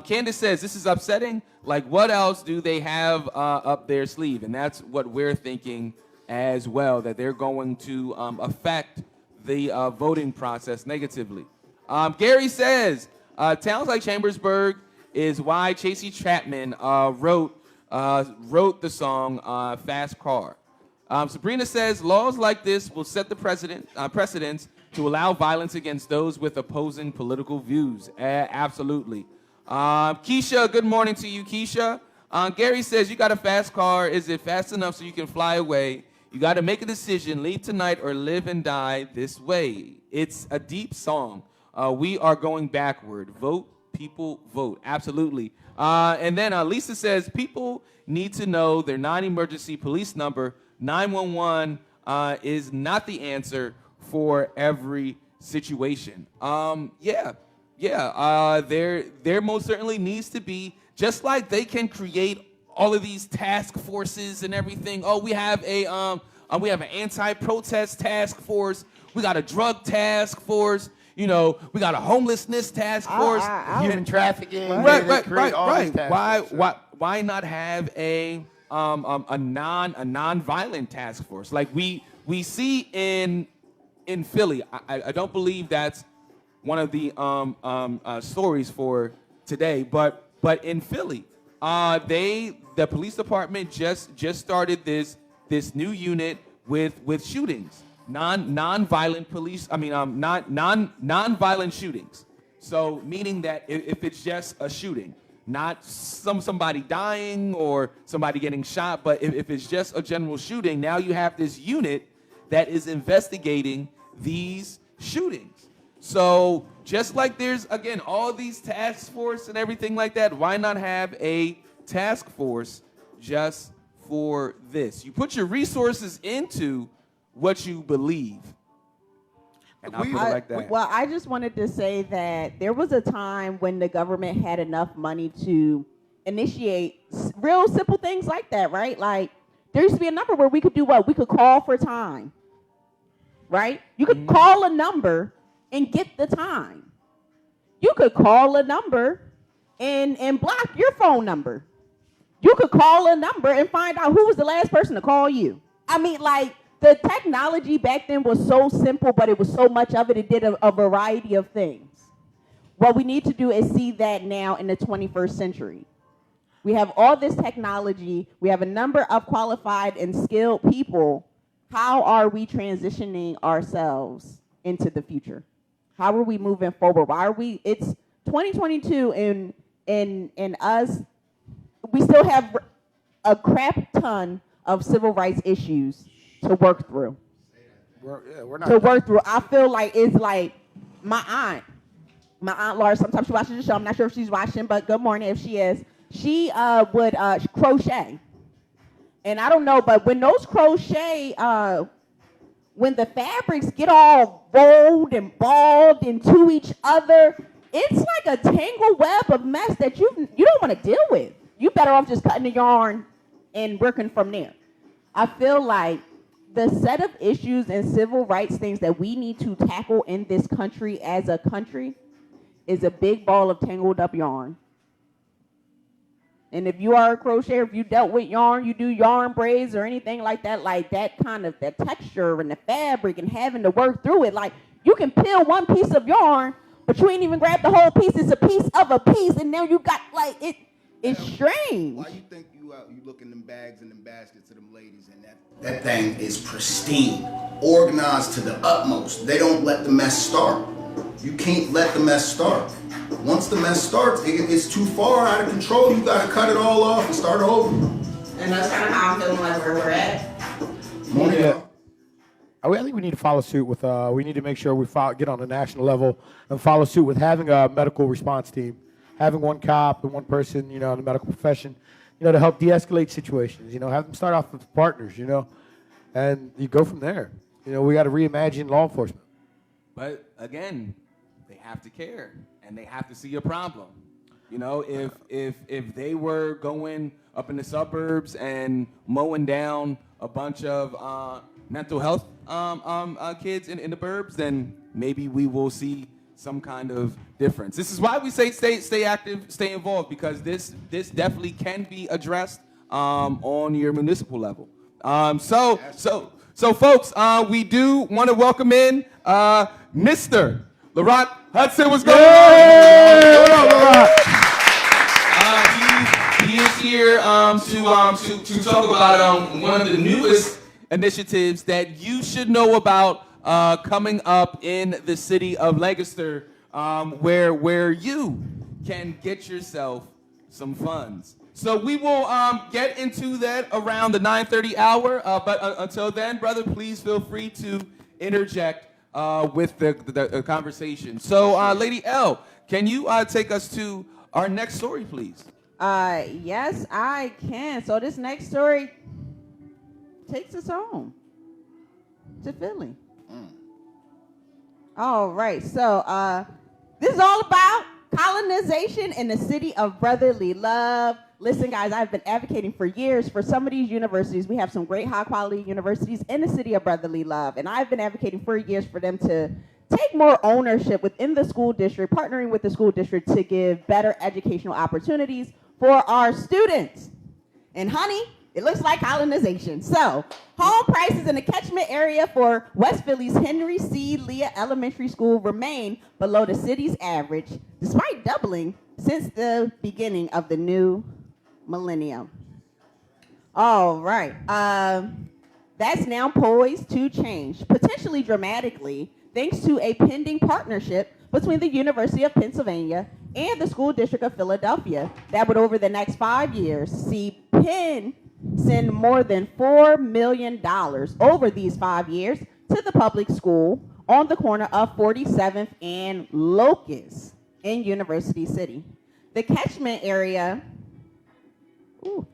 Candace says, this is upsetting. Like, what else do they have up their sleeve? And that's what we're thinking as well, that they're going to affect the voting process negatively. Gary says, towns like Chambersburg is why Chasey Chapman wrote the song Fast Car. Sabrina says laws like this will set the precedents to allow violence against those with opposing political views. Absolutely. Keisha, good morning to you, Keisha. Gary says you got a fast car. Is it fast enough so you can fly away? You got to make a decision, leave tonight or live and die this way. It's a deep song. We are going backward. Vote, people, vote. Absolutely. And then Lisa says people need to know their non-emergency police number. 911 is not the answer for every situation. There most certainly needs to be, just like they can create all of these task forces and everything. Oh, we have an anti-protest task force. We got a drug task force. We got a homelessness task force. Human trafficking. Right. Why not have a non-violent task force like we see in Philly? I don't believe that's one of the stories for today, but in Philly, the police department just started this new unit with shootings, non-violent shootings. So meaning that if it's just a shooting, not somebody dying or somebody getting shot, but if it's just a general shooting, now you have this unit that is investigating these shootings. So just like there's, again, all these task force and everything like that, why not have a task force just for this? You put your resources into what you believe. And I'll put it like that. Well, I just wanted to say that there was a time when the government had enough money to initiate real simple things like that, right? Like there used to be a number where we could do what? We could call for time, right? You could call a number and get the time. You could call a number and block your phone number. You could call a number and find out who was the last person to call you. I mean, like, the technology back then was so simple, but it was so much of it, it did a variety of things. What we need to do is see that now in the 21st century. We have all this technology. We have a number of qualified and skilled people. How are we transitioning ourselves into the future? How are we moving forward? Why are we, it's 2022 and us, we still have a crap ton of civil rights issues to work through. We're not work through. I feel like it's like my aunt Laura, sometimes she watches the show. I'm not sure if she's watching, but good morning if she is. She would crochet. And I don't know, but when those crochet, when the fabrics get all rolled and balled into each other, it's like a tangled web of mess that you don't want to deal with. You better off just cutting the yarn and working from there. I feel like the set of issues and civil rights things that we need to tackle in this country as a country is a big ball of tangled up yarn. And if you are a crocheter, if you dealt with yarn, you do yarn braids or anything like that kind of the texture and the fabric and having to work through it. Like, you can peel one piece of yarn, but you ain't even grabbed the whole piece. It's a piece of a piece, and now you got, like, it's strange. Why you think you look in them bags and them baskets of them ladies, and that thing is pristine, organized to the utmost. They don't let the mess start. You can't let the mess start. Once the mess starts, it's too far out of control. You got to cut it all off and start over. And that's kind of how I'm feeling like where we're at. I think we need to follow suit with, we need to make sure we get on a national level and follow suit with having a medical response team, having one cop and one person, in the medical profession, to help de-escalate situations, have them start off with partners, and you go from there. We got to reimagine law enforcement. But again, they have to care and they have to see a problem. If they were going up in the suburbs and mowing down a bunch of mental health kids in the burbs, then maybe we will see some kind of difference. This is why we say stay active, stay involved, because this definitely can be addressed on your municipal level. So folks, we do want to welcome in Mr. LaRock Hudson. What's going on? He is here to talk about one of the newest initiatives that you should know about coming up in the city of Lancaster, where you can get yourself some funds. So we will get into that around the 9:30 hour. But until then, brother, please feel free to interject with the conversation. So, Lady L, can you take us to our next story, please? Yes, I can. So this next story takes us home to Philly. All right. So this is all about colonization in the city of brotherly love. Listen, guys, I've been advocating for years for some of these universities. We have some great high-quality universities in the city of brotherly love, and I've been advocating for years for them to take more ownership within the school district, partnering with the school district to give better educational opportunities for our students. And honey, it looks like colonization. So, home prices in the catchment area for West Philly's Henry C. Leah Elementary School remain below the city's average, despite doubling since the beginning of the new millennium. All right. That's now poised to change, potentially dramatically, thanks to a pending partnership between the University of Pennsylvania and the School District of Philadelphia that would, over the next 5 years, see Penn send more than $4 million over these 5 years to the public school on the corner of 47th and Locust in University City. The catchment area, the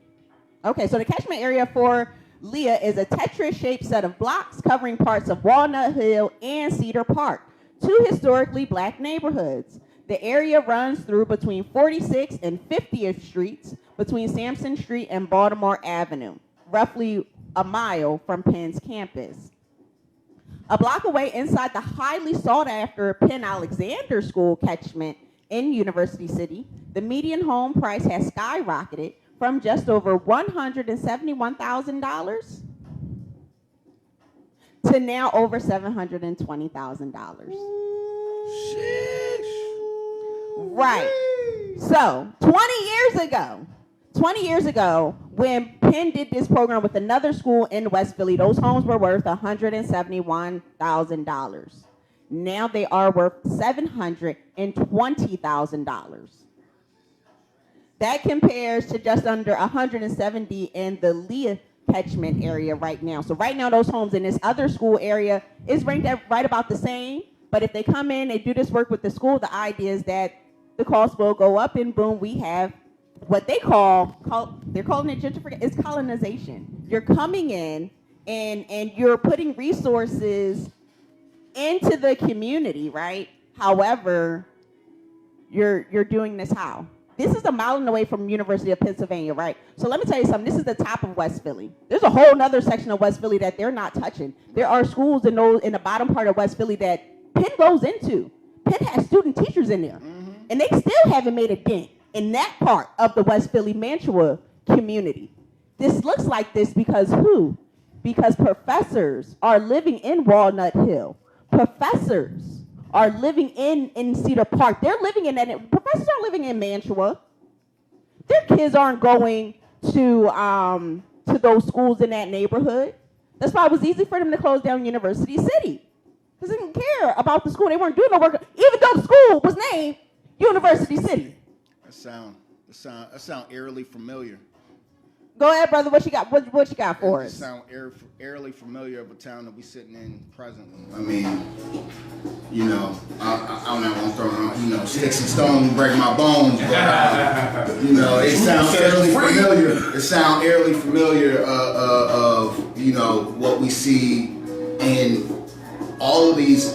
catchment area for Leah is a Tetris-shaped set of blocks covering parts of Walnut Hill and Cedar Park, two historically black neighborhoods. The area runs through between 46th and 50th Streets, between Sampson Street and Baltimore Avenue, roughly a mile from Penn's campus. A block away inside the highly sought-after Penn Alexander School catchment in University City, the median home price has skyrocketed from just over $171,000 to now over $720,000. Right. So 20 years ago, when Penn did this program with another school in West Philly, those homes were worth $171,000. Now they are worth $720,000. That compares to just under 170 in the Leah catchment area right now. So right now, those homes in this other school area is ranked at right about the same. But if they come in, they do this work with the school, the idea is that the cost will go up, and boom, we have what they're calling it gentrification. It's colonization. You're coming in and you're putting resources into the community, right? However, you're doing this how? This is a mile away from University of Pennsylvania, right? So let me tell you something. This is the top of West Philly. There's a whole other section of West Philly that they're not touching. There are schools in the bottom part of West Philly that Penn goes into. Penn has student teachers in there. And they still haven't made a dent in that part of the West Philly Mantua community. This looks like this because who? Because professors are living in Walnut Hill. Professors are living in Cedar Park. They're living in that. Professors are living in Mantua. Their kids aren't going to those schools in that neighborhood. That's why it was easy for them to close down University City. Because they didn't care about the school. They weren't doing no work, even though the school was named University City. That sound eerily familiar. Go ahead, brother. What you got? What you got for us? It sound eerily familiar of a town that we're sitting in presently. I mean, you know, I don't know. I'm throwing, sticks and stones break my bones, but it sounds eerily familiar. It sounds eerily familiar of what we see in all of these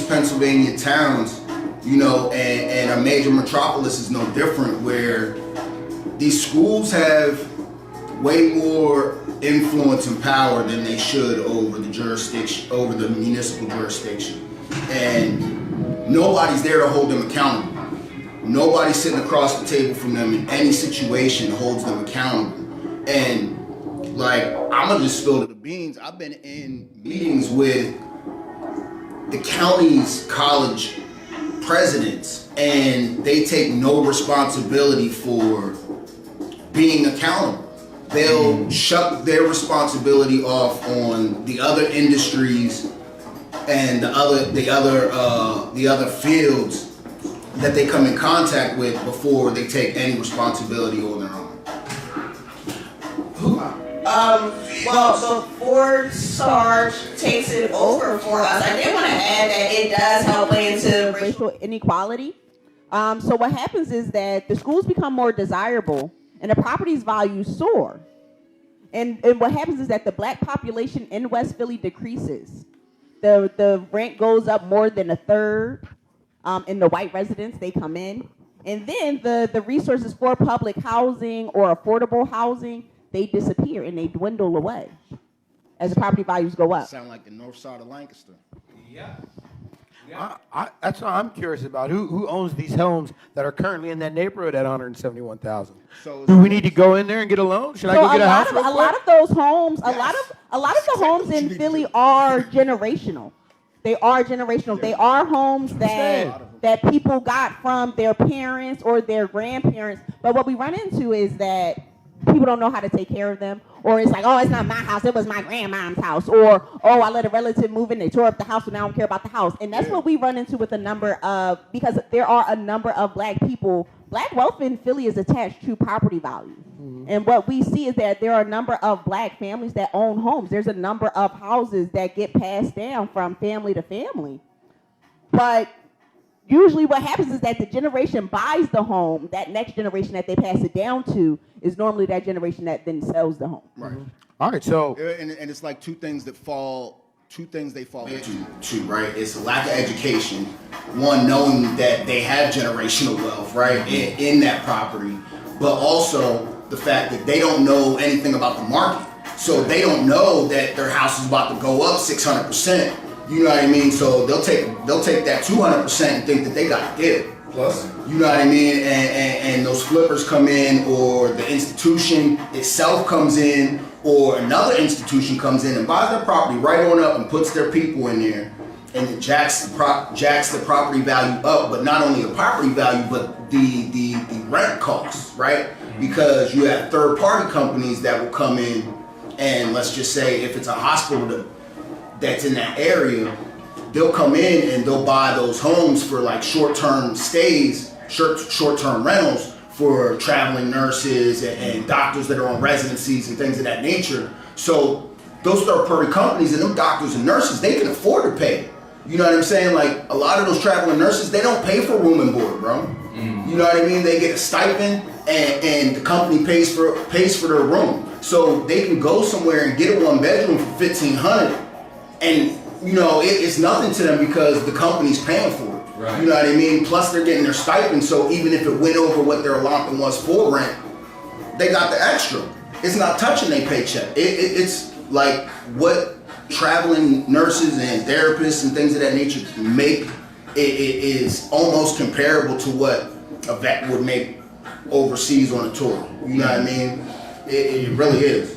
Pennsylvania towns. And a major metropolis is no different, where these schools have way more influence and power than they should over the jurisdiction, over the municipal jurisdiction. And nobody's there to hold them accountable. Nobody's sitting across the table from them in any situation holds them accountable. And I'm gonna just spill the beans. I've been in meetings with the county's college presidents, and they take no responsibility for being accountable. they'll shuck their responsibility off on the other industries and the other fields that they come in contact with before they take any responsibility on their own. Well, before Sarge takes it over for us, I did want to add that it does help play into racial inequality. So what happens is that the schools become more desirable and the property's values soar. And what happens is that the black population in West Philly decreases. The rent goes up more than a third. In the white residents, they come in. And then the resources for public housing or affordable housing, they disappear and they dwindle away as the property values go up. Sound like the north side of Lancaster. Yeah. That's what I'm curious about. Who owns these homes that are currently in that neighborhood at 171,000? So do we need to go in there and get a loan? Should I go get a house? A lot of those homes, a lot of the homes in Philly are generational. They are generational. They are homes that people got from their parents or their grandparents. But what we run into is that people don't know how to take care of them. Or it's like, oh, it's not my house, it was my grandmom's house. Or, oh, I let a relative move in, they tore up the house, so now I don't care about the house. And that's what we run into with a number of, because there are a number of black people, black wealth in Philly is attached to property value. And what we see is that there are a number of black families that own homes. There's a number of houses that get passed down from family to family. But usually what happens is that the generation buys the home, that next generation that they pass it down to is normally that generation that then sells the home. Right. All right, so and it's like two things they fall into, right? It's a lack of education, one, knowing that they have generational wealth, right, in that property, but also the fact that they don't know anything about the market. So they don't know that their house is about to go up 600%. You know what I mean? So they'll take that 200% and think that they got a deal. Plus, you know what I mean? And those flippers come in, or the institution itself comes in, or another institution comes in and buys their property right on up and puts their people in there, and it jacks the property value up. But not only the property value, but the rent costs, right? Because you have third-party companies that will come in, and let's just say if it's a hospital that's in that area, they'll come in and they'll buy those homes for like short-term stays, short-term rentals for traveling nurses and doctors that are on residencies and things of that nature. So those third-party companies and them doctors and nurses, they can afford to pay. You know what I'm saying? Like a lot of those traveling nurses, they don't pay for room and board, bro. You know what I mean? They get a stipend and the company pays for their room. So they can go somewhere and get a one-bedroom for $1,500, and you know, it's nothing to them because the company's paying for it. Right. You know what I mean? Plus they're getting their stipend, so even if it went over what their allotment was for rent, they got the extra. It's not touching their paycheck. It's like what traveling nurses and therapists and things of that nature make. It is almost comparable to what a vet would make overseas on a tour. You know what I mean? It really is.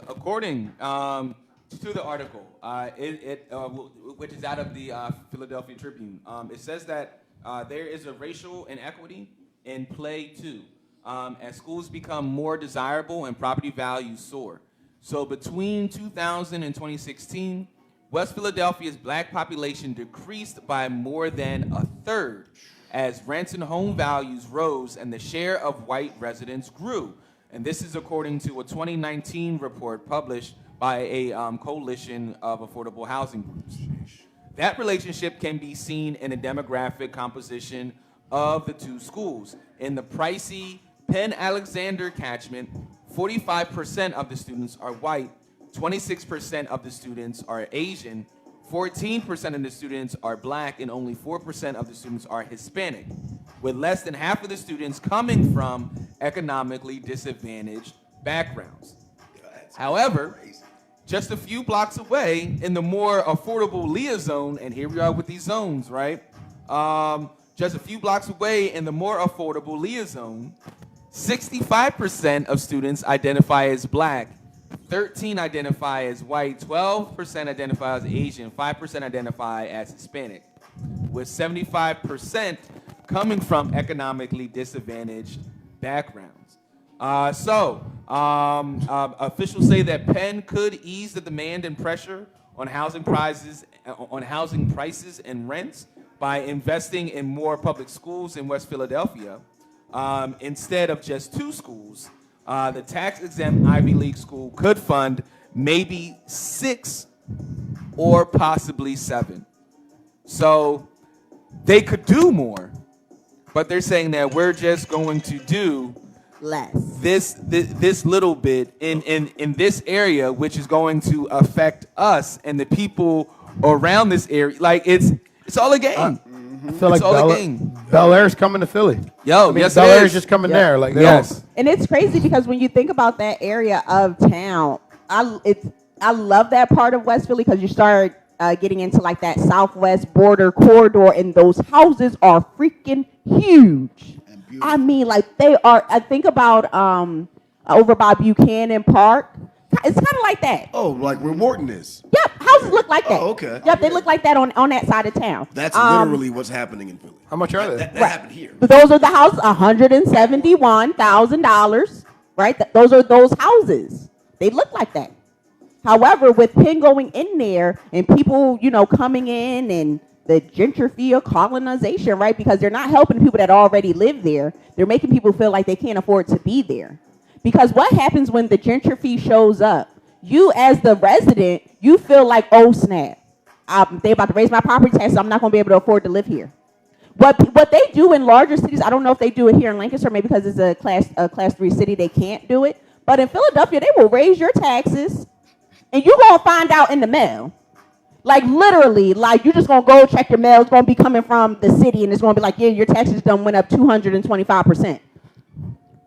According to the article, which is out of the Philadelphia Tribune, it says that there is a racial inequity in play too, as schools become more desirable and property values soar. So between 2000 and 2016, West Philadelphia's black population decreased by more than a third as rents and home values rose and the share of white residents grew. And this is according to a 2019 report published by a coalition of affordable housing groups. That relationship can be seen in the demographic composition of the two schools. In the pricey Penn Alexander catchment, 45% of the students are white, 26% of the students are Asian, 14% of the students are black, and only 4% of the students are Hispanic, with less than half of the students coming from economically disadvantaged backgrounds. However, just a few blocks away in the more affordable Leah zone, and here we are with these zones, right? Just a few blocks away in the more affordable Leah zone, 65% of students identify as black, 13% identify as white, 12% identify as Asian, 5% identify as Hispanic, with 75% coming from economically disadvantaged backgrounds. Officials say that Penn could ease the demand and pressure on housing prices and rents by investing in more public schools in West Philadelphia. Instead of just 2 schools, the tax-exempt Ivy League school could fund maybe 6 or possibly 7. So they could do more, but they're saying that we're just going to do less. This little bit in this area, which is going to affect us and the people around this area. Like it's all a game. I feel like Bel Air's coming to Philly. Yes, Bel Air's just coming there. Like yes. And it's crazy because when you think about that area of town, I love that part of West Philly because you start getting into like that southwest border corridor, and those houses are freaking huge. I mean, like they are. I think about over by Buchanan Park. It's kind of like that. Oh, like where Morton is. Yep, houses look like that. Oh, okay. Yep, they look like that on that side of town. That's literally what's happening in Philly. How much are they? That happened here. But those are the houses, $171,000, right? Those are those houses. They look like that. However, with Penn going in there and people, coming in and the gentrification colonization, right? Because they're not helping people that already live there. They're making people feel like they can't afford to be there. Because what happens when the gentrification shows up? You as the resident, you feel like, oh snap, they about to raise my property taxes. I'm not going to be able to afford to live here. What they do in larger cities, I don't know if they do it here in Lancaster, maybe because it's a class 3 city, they can't do it. But in Philadelphia, they will raise your taxes, and you're going to find out in the mail. Like literally, like you're just going to go check your mail. It's going to be coming from the city, and it's going to be like, yeah, your taxes done went up 225%.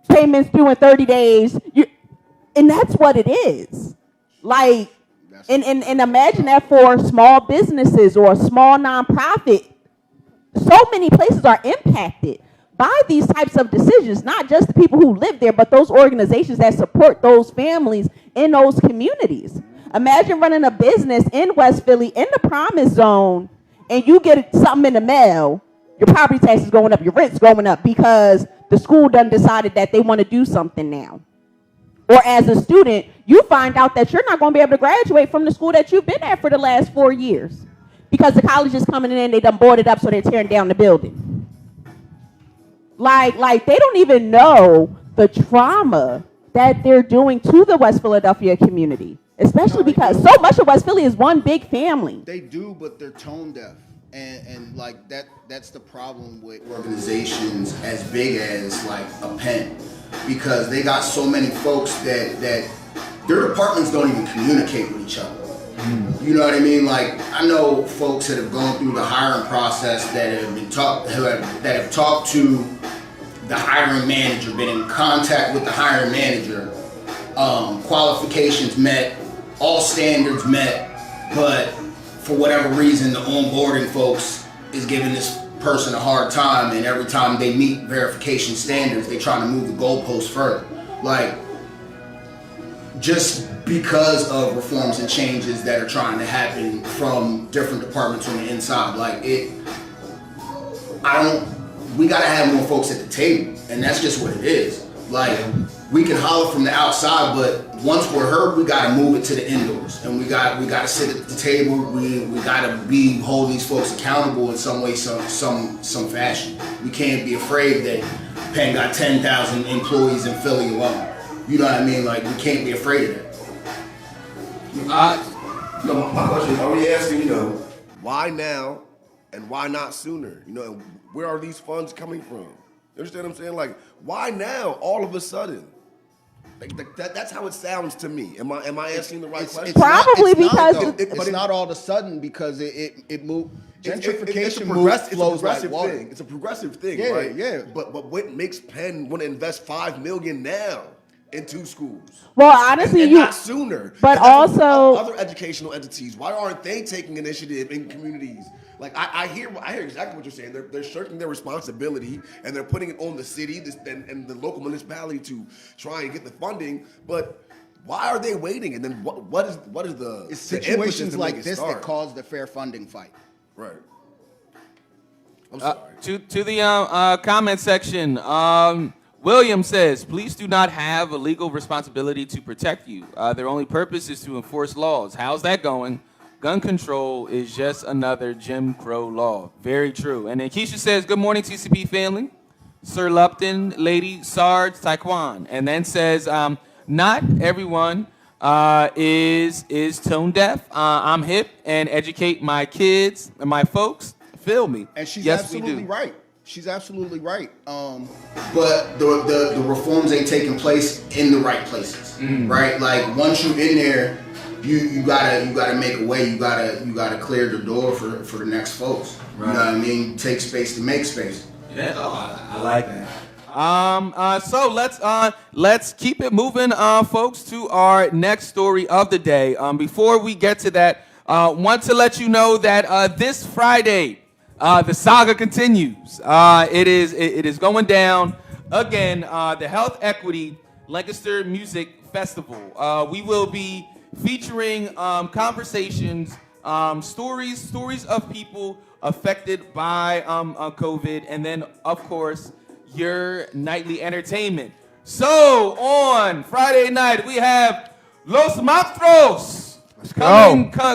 Payments due in 30 days. And that's what it is. Like, and imagine that for small businesses or a small nonprofit. So many places are impacted by these types of decisions, not just the people who live there, but those organizations that support those families in those communities. Imagine running a business in West Philly in the promise zone, and you get something in the mail, your property tax is going up, your rent's going up because the school done decided that they want to do something now. Or as a student, you find out that you're not going to be able to graduate from the school that you've been at for the last 4 years because the college is coming in, they done boarded up, so they're tearing down the building. Like they don't even know the trauma that they're doing to the West Philadelphia community, especially because so much of West Philly is one big family. They do, but they're tone deaf. And like that's the problem with organizations as big as like a Penn, because they got so many folks that their departments don't even communicate with each other. You know what I mean? Like I know folks that have gone through the hiring process that have talked to the hiring manager, been in contact with the hiring manager, qualifications met, all standards met, but for whatever reason, the onboarding folks is giving this person a hard time, and every time they meet verification standards, they trying to move the goalposts further. Like, just because of reforms and changes that are trying to happen from different departments on the inside, we gotta have more folks at the table, and that's just what it is. Like, we can holler from the outside, but once we're heard, we gotta move it to the indoors, and we gotta sit at the table. We gotta be holding these folks accountable in some way, some fashion. We can't be afraid that Penn got 10,000 employees in Philly alone. You know what I mean? Like, we can't be afraid of that. My question is, are we asking, why now and why not sooner? And where are these funds coming from? You understand what I'm saying? Like, why now all of a sudden? That's how it sounds to me. Am I asking the right question? Probably because it's not all of a sudden because it moved. Gentrification flows like water. It's a progressive thing, yeah, right? Yeah. But what makes Penn want to invest $5 million now in 2 schools? Well, honestly, and not sooner. But also other educational entities. Why aren't they taking initiative in communities? Like I hear exactly what you're saying. They're shirking their responsibility and they're putting it on the city and the local municipality to try and get the funding. But why are they waiting? And then what is the it's situations like this that cause the fair funding fight. Right. I'm sorry. To the comment section. William says, police do not have a legal responsibility to protect you. Their only purpose is to enforce laws. How's that going? Gun control is just another Jim Crow law. Very true. And then Keisha says, good morning, TCP family. Sir Lupton, Lady Sarge, Taekwon. And then says, not everyone is tone deaf. I'm hip and educate my kids and my folks. Feel me. And she's yes, absolutely right. She's absolutely right. But the reforms ain't taking place in the right places, right? Like once you're in there, you gotta make a way. You gotta clear the door for the next folks. Right. You know what I mean? Take space to make space. Yeah, I like that. So let's keep it moving, folks, to our next story of the day. Before we get to that, want to let you know that this Friday. The saga continues. It is going down again. The Health Equity Lancaster Music Festival. We will be featuring conversations, stories of people affected by COVID, and then of course your nightly entertainment. So on Friday night we have Los Monstros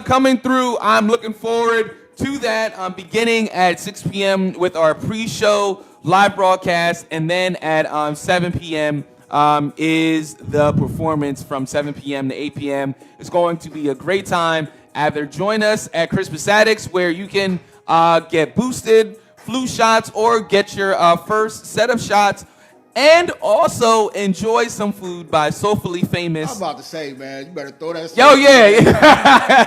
coming through. I'm looking forward to that, beginning at 6 p.m. with our pre-show live broadcast, and then at 7 p.m. Is the performance from 7 p.m. to 8 p.m. It's going to be a great time. Either join us at Crispus Attucks, where you can get boosted flu shots or get your first set of shots, and also enjoy some food by Soulfully Famous. I was about to say, man, you better throw that. Yo, yeah.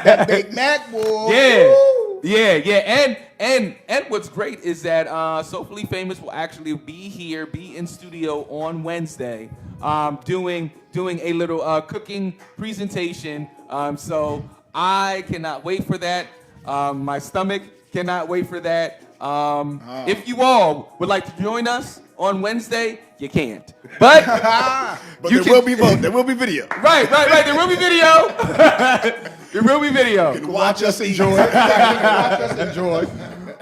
That Big Mac, boy. Yeah. Woo. Yeah. And what's great is that Soulfully Famous will actually be in studio on Wednesday, doing a little cooking presentation. So I cannot wait for that. My stomach cannot wait for that. If you all would like to join us on Wednesday, you can't. But there will be vote. There will be video. Right. There will be video. There will be video. You can watch us enjoy.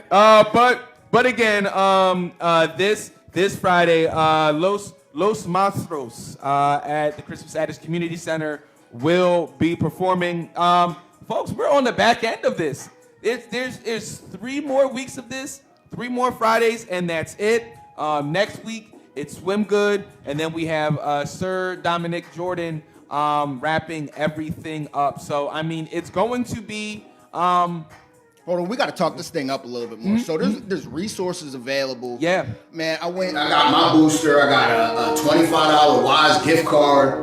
But again, this Friday, Los Monstros at the Crispus Attucks Community Center will be performing. Folks, we're on the back end of this. There's 3 more weeks of this, 3 more Fridays, and that's it. Next week, it's Swim Good, and then we have Sir Dominic Jordan wrapping everything up. So, I mean, it's going to be... Hold on, we got to talk this thing up a little bit more. So there's resources available. Yeah. Man, I got my booster. I got a $25 Wise gift card,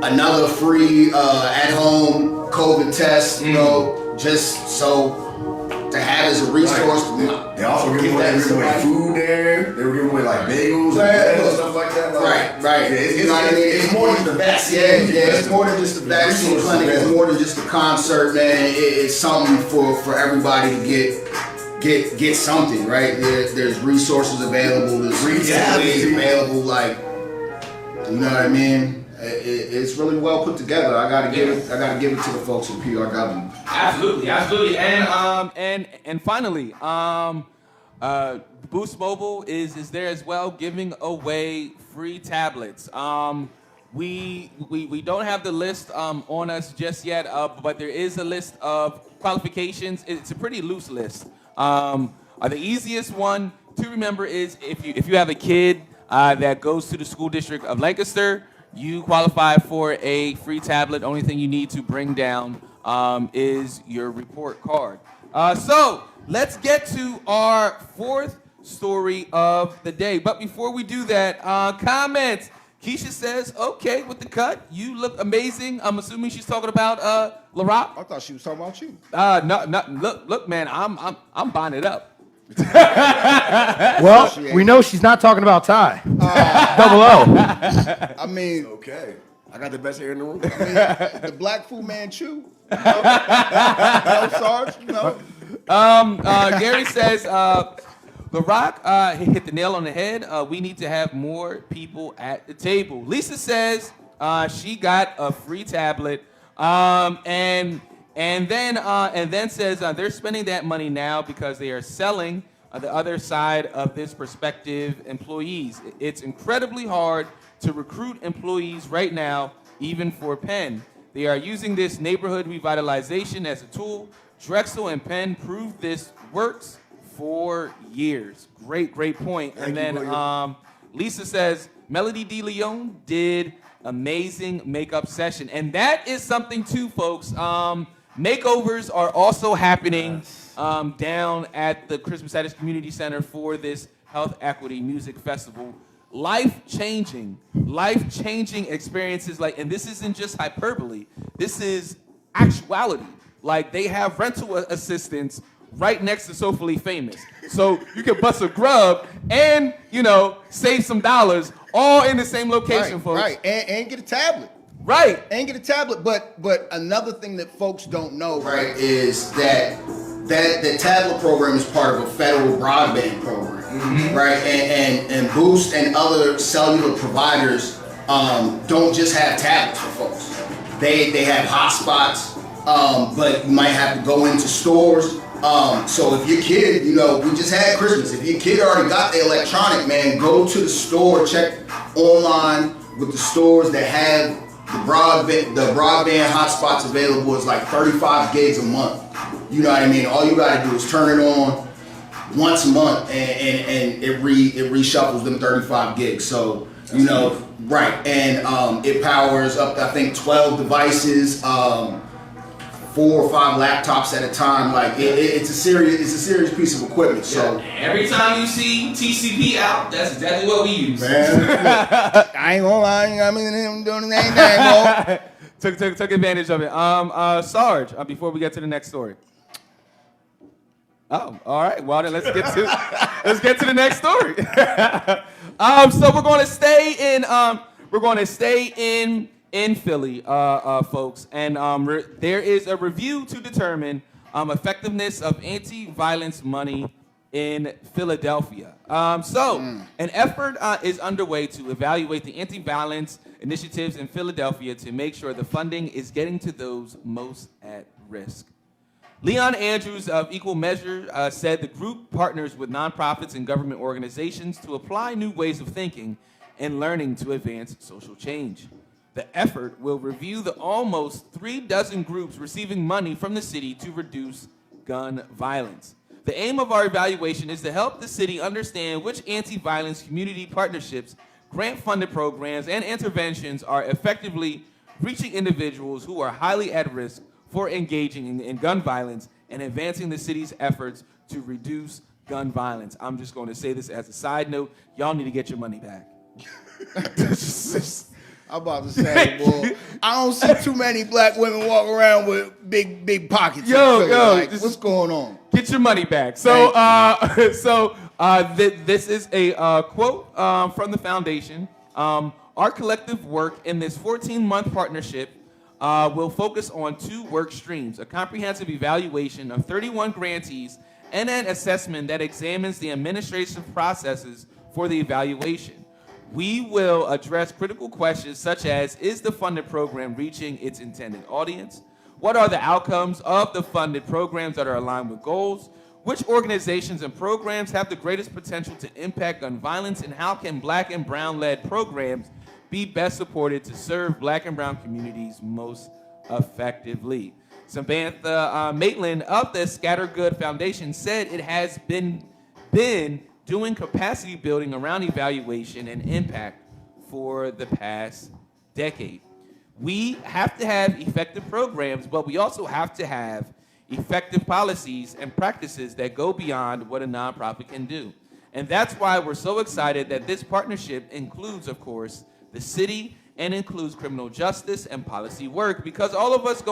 another free at-home COVID test, you know, just so to have as a resource. They also were giving away food there. They were giving away like bagels and stuff like that. Right. It's more than the vaccine. Yeah, it's more than just the vaccine clinic. It's more than just the concert, man. It's something for everybody to get something, right? There's resources available. There's resources available. Like, you know what I mean? It's really well put together. I gotta give it to the folks at PRW. Absolutely, and finally, Boost Mobile is there as well, giving away free tablets. We don't have the list on us just yet, but there is a list of qualifications. It's a pretty loose list. The easiest one to remember is if you have a kid that goes to the school district of Lancaster, you qualify for a free tablet. Only thing you need to bring down is your report card. So let's get to our 4th story of the day. But before we do that, comments. Keisha says, "Okay, with the cut, you look amazing." I'm assuming she's talking about LaRock. I thought she was talking about you. No. Look, man, I'm buying it up. Well, we know she's not talking about Ty. Double O. I mean, okay. I got the best hair in the room. I mean, the Black Fu Manchu. You know, Sarge, you know. Gary says, The Rock hit the nail on the head. We need to have more people at the table. Lisa says she got a free tablet, and then says they're spending that money now because they are selling the other side of this prospective employees. It's incredibly hard to recruit employees right now, even for Penn. They are using this neighborhood revitalization as a tool. Drexel and Penn proved this works for years. Great point. Thank and you, then Lisa says, Melody De Leon did amazing makeup session. And that is something too, folks. Makeovers are also happening down at the Christmas Status Community Center for this Health Equity Music Festival. Life-changing experiences, and this isn't just hyperbole, this is actuality. Like, they have rental assistants right next to Soulfully Famous. So you can bust a grub and, save some dollars all in the same location, folks. Right, and get a tablet. Right. And get a tablet. But another thing that folks don't know, right, is that the tablet program is part of a federal broadband program. Right, and Boost and other cellular providers don't just have tablets for folks. They have hotspots, but you might have to go into stores. So if your kid, we just had Christmas. If your kid already got the electronic, man, go to the store, check online with the stores that have the broadband hotspots available. Is like 35 gigs a month. You know what I mean? All you gotta do is turn it on once a month, and it reshuffles them 35 gigs. So, right. And it powers up to, I think, 12 devices, 4 or 5 laptops at a time. Like, it's a serious piece of equipment. So every time you see TCP out, that's exactly what we use. Man, I ain't gonna lie, I mean, doing anything, bro. Took advantage of it. Sarge, before we get to the next story. Oh, all right. Well, then let's get to the next story. So we're going to stay in Philly, folks, and there is a review to determine effectiveness of anti-violence money in Philadelphia. An effort is underway to evaluate the anti-violence initiatives in Philadelphia to make sure the funding is getting to those most at risk. Leon Andrews of Equal Measure said the group partners with nonprofits and government organizations to apply new ways of thinking and learning to advance social change. The effort will review the almost 36 groups receiving money from the city to reduce gun violence. The aim of our evaluation is to help the city understand which anti-violence community partnerships, grant-funded programs, and interventions are effectively reaching individuals who are highly at risk for engaging in gun violence and advancing the city's efforts to reduce gun violence. I'm just going to say this as a side note. Y'all need to get your money back. I'm about to say, boy, I don't see too many black women walk around with big pockets. What's going on? Get your money back. So, this is a quote from the foundation. Our collective work in this 14-month partnership will focus on 2 work streams: a comprehensive evaluation of 31 grantees and an assessment that examines the administrative processes for the evaluation. We will address critical questions such as, is the funded program reaching its intended audience? What are the outcomes of the funded programs that are aligned with goals? Which organizations and programs have the greatest potential to impact gun violence, and how can Black and Brown-led programs be best supported to serve Black and Brown communities most effectively? Samantha Maitland of the Scattergood Foundation said it has been doing capacity building around evaluation and impact for the past decade. We have to have effective programs, but we also have to have effective policies and practices that go beyond what a nonprofit can do. And that's why we're so excited that this partnership includes, of course, the city and includes criminal justice and policy work, because all of us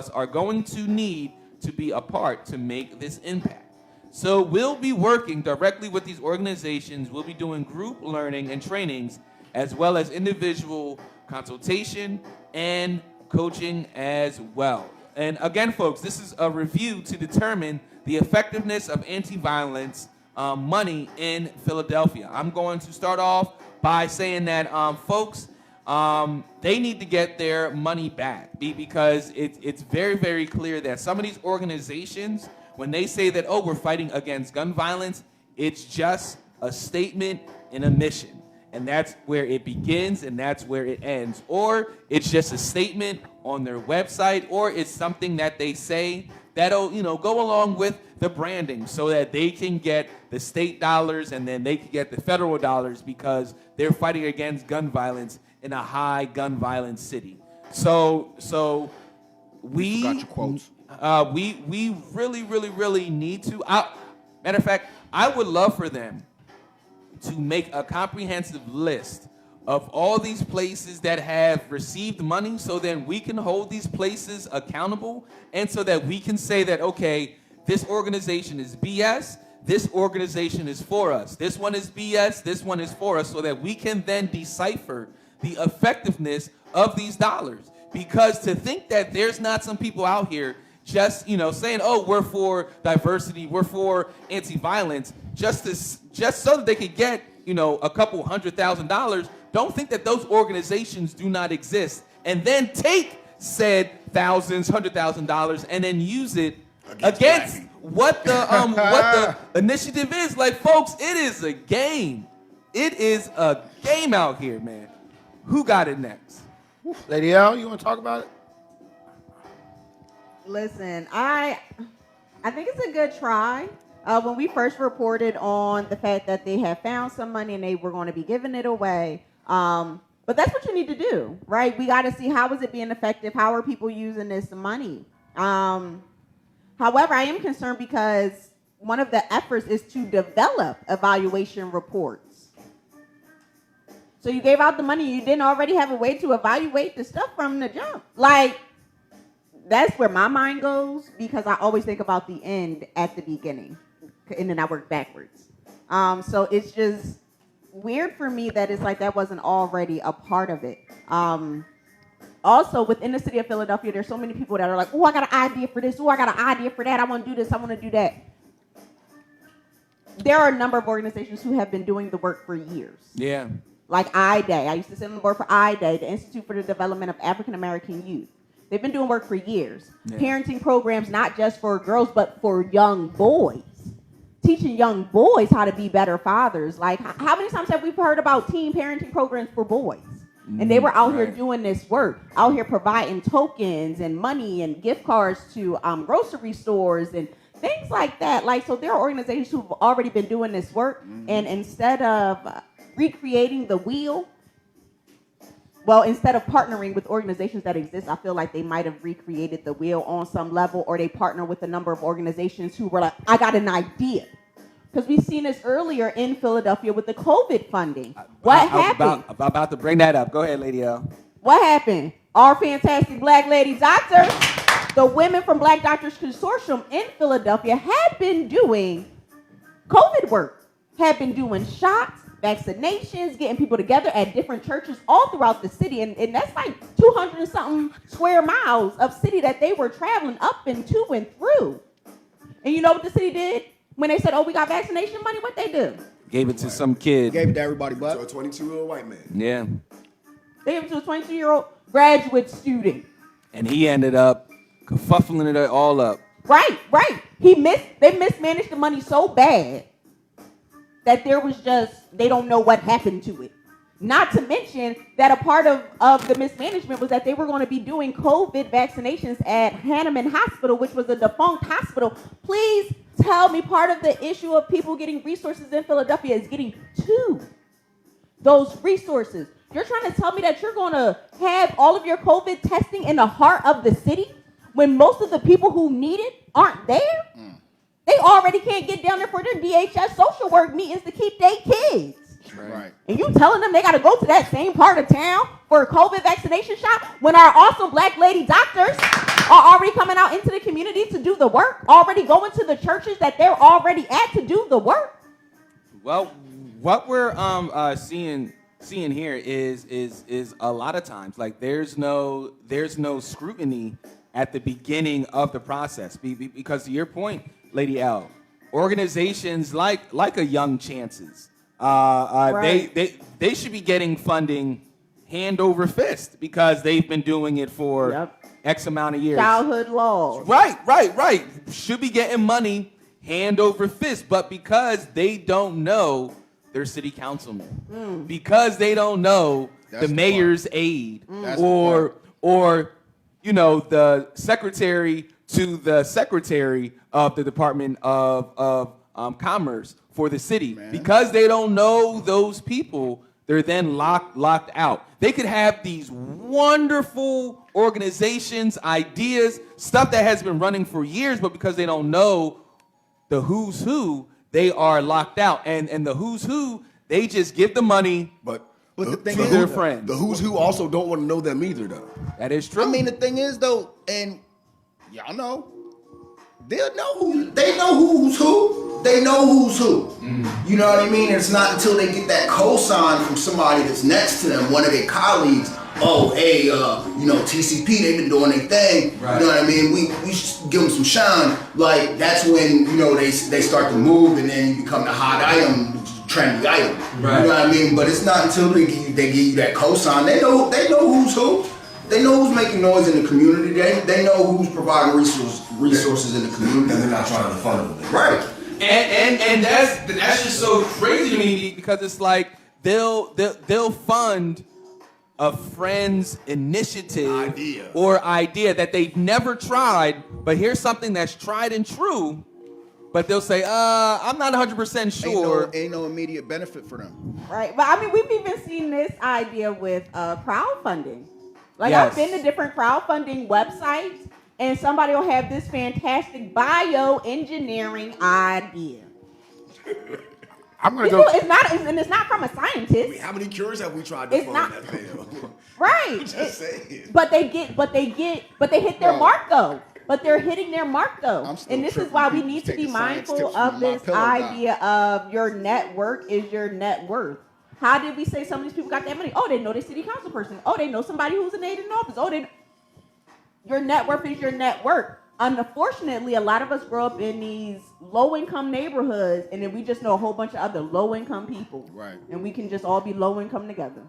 are going to need to be a part to make this impact. So we'll be working directly with these organizations. We'll be doing group learning and trainings, as well as individual consultation and coaching as well. And again, folks, this is a review to determine the effectiveness of anti-violence money in Philadelphia. I'm going to start off by saying that folks, they need to get their money back, because it's very, very clear that some of these organizations When they say that, oh, we're fighting against gun violence, it's just a statement and a mission. And that's where it begins and that's where it ends. Or it's just a statement on their website, or it's something that they say that'll, go along with the branding so that they can get the state dollars and then they can get the federal dollars because they're fighting against gun violence in a high gun violence city. So we got your quotes. We really need to. Matter of fact, I would love for them to make a comprehensive list of all these places that have received money so then we can hold these places accountable and so that we can say that, okay, this organization is BS, this organization is for us. This one is BS, this one is for us, so that we can then decipher the effectiveness of these dollars. Because to think that there's not some people out here just, saying, oh, we're for diversity, we're for anti-violence, just so that they could get, a couple $100,000, don't think that those organizations do not exist. And then take said thousands, $100,000, and then use it against what the initiative is. Like, folks, it is a game. It is a game out here, man. Who got it next? Lady L, you want to talk about it? Listen, I think it's a good try. When we first reported on the fact that they had found some money and they were going to be giving it away, but that's what you need to do, right? We got to see how is it being effective? How are people using this money? However, I am concerned because one of the efforts is to develop evaluation reports. So you gave out the money, you didn't already have a way to evaluate the stuff from the jump. Like, that's where my mind goes because I always think about the end at the beginning, and then I work backwards. So it's just weird for me that it's like that wasn't already a part of it. Also, within the city of Philadelphia, there's so many people that are like, oh, I got an idea for this. Oh, I got an idea for that. I want to do this. I want to do that. There are a number of organizations who have been doing the work for years. Yeah. Like IDAY. I used to sit on the board for IDAY, the Institute for the Development of African American Youth. They've been doing work for years. Yeah. Parenting programs, not just for girls, but for young boys. Teaching young boys how to be better fathers. Like, how many times have we heard about teen parenting programs for boys? And they were out here doing this work, out here providing tokens and money and gift cards to grocery stores and things like that. Like, so there are organizations who've already been doing this work, and instead of recreating the wheel, well, instead of partnering with organizations that exist, I feel like they might have recreated the wheel on some level, or they partner with a number of organizations who were like, I got an idea. Because we've seen this earlier in Philadelphia with the COVID funding. What happened? I'm about to bring that up. Go ahead, Lady L. What happened? Our fantastic Black lady doctors, the Women from Black Doctors Consortium in Philadelphia, had been doing COVID work, had been doing shots, vaccinations, getting people together at different churches all throughout the city. And that's like 200 and something square miles of city that they were traveling up and to and through. And you know what the city did? When they said, oh, we got vaccination money, what they do? Gave it to some kid. Gave it to everybody but to a 22-year-old white man. Yeah. They gave it to a 22-year-old graduate student. And he ended up kerfuffling it all up. Right. They mismanaged the money so bad that there was just, they don't know what happened to it. Not to mention that a part of the mismanagement was that they were going to be doing COVID vaccinations at Hanneman Hospital, which was a defunct hospital. Please tell me part of the issue of people getting resources in Philadelphia is getting to those resources. You're trying to tell me that you're going to have all of your COVID testing in the heart of the city when most of the people who need it aren't there? They already can't get down there for their DHS social work meetings to keep their kids. Right. And you telling them they got to go to that same part of town for a COVID vaccination shot when our awesome Black lady doctors are already coming out into the community to do the work, already going to the churches that they're already at to do the work? Well, what we're seeing here is a lot of times like there's no scrutiny at the beginning of the process because to your point, Lady L, organizations like a Young Chances. Right. They should be getting funding hand over fist because they've been doing it for X amount of years. Childhood laws. Right. Should be getting money hand over fist, but because they don't know their city councilman, because they don't know the mayor's aide, or the secretary to the secretary of the Department of Commerce for the city, because they don't know those people, they're then locked out. They could have these wonderful organizations, ideas, stuff that has been running for years, but because they don't know the who's who, they are locked out. And the who's who, they just give the money but the thing to their friends. The who's who also don't want to know them either, though. That is true. I mean, the thing is, though, and y'all know, they know who's who. They know who's who. You know what I mean? It's not until they get that cosign from somebody that's next to them, one of their colleagues. Oh, hey, TCP, they've been doing their thing. Right. You know what I mean? We should give them some shine. Like, that's when, they start to move, and then you become the hot item, trendy item. Right. You know what I mean? But it's not until they give you that cosign. They know who's who. They know who's making noise in the community. They know who's providing resources in the community. And they're not trying to fund them. Right. And that's just so crazy to me, because it's like they'll fund a friend's initiative idea that they've never tried, but here's something that's tried and true, but they'll say, I'm not 100% sure. Ain't no immediate benefit for them. Right, but I mean, we've even seen this idea with crowdfunding. Like, yes. I've been to different crowdfunding websites, and somebody will have this fantastic bioengineering idea. I'm gonna go. It's not from a scientist. How many cures have we tried to fund that fail? Right. Just saying. But they hit their mark though. But they're hitting their mark though. And this is why we need to be mindful of this idea of your network is your net worth. How did we say some of these people got that money? Oh, they know their city council person. Oh, they know somebody who's an aide in office. Your net worth is your net worth. Unfortunately, a lot of us grow up in these low-income neighborhoods, and then we just know a whole bunch of other low-income people. Right. And we can just all be low-income together.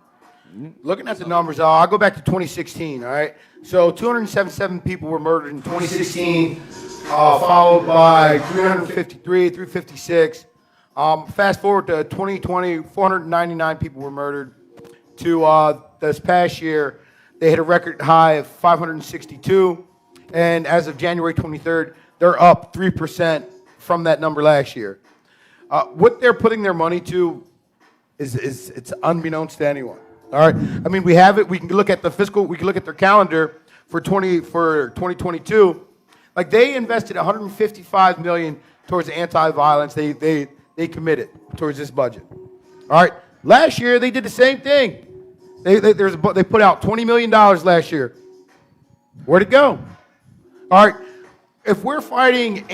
Looking at the numbers, I'll go back to 2016, all right? So 277 people were murdered in 2016, followed by 353, 356. Fast forward to 2020, 499 people were murdered. To this past year, they hit a record high of 562. And as of January 23rd, they're up 3% from that number last year. What they're putting their money to is it's unbeknownst to anyone. All right. I mean, we have it. We can look at the fiscal. We can look at their calendar for 2022. Like, they invested $155 million towards anti-violence. They committed towards this budget. All right. Last year they did the same thing. They put out $20 million last year. Where'd it go? All right. If we're fighting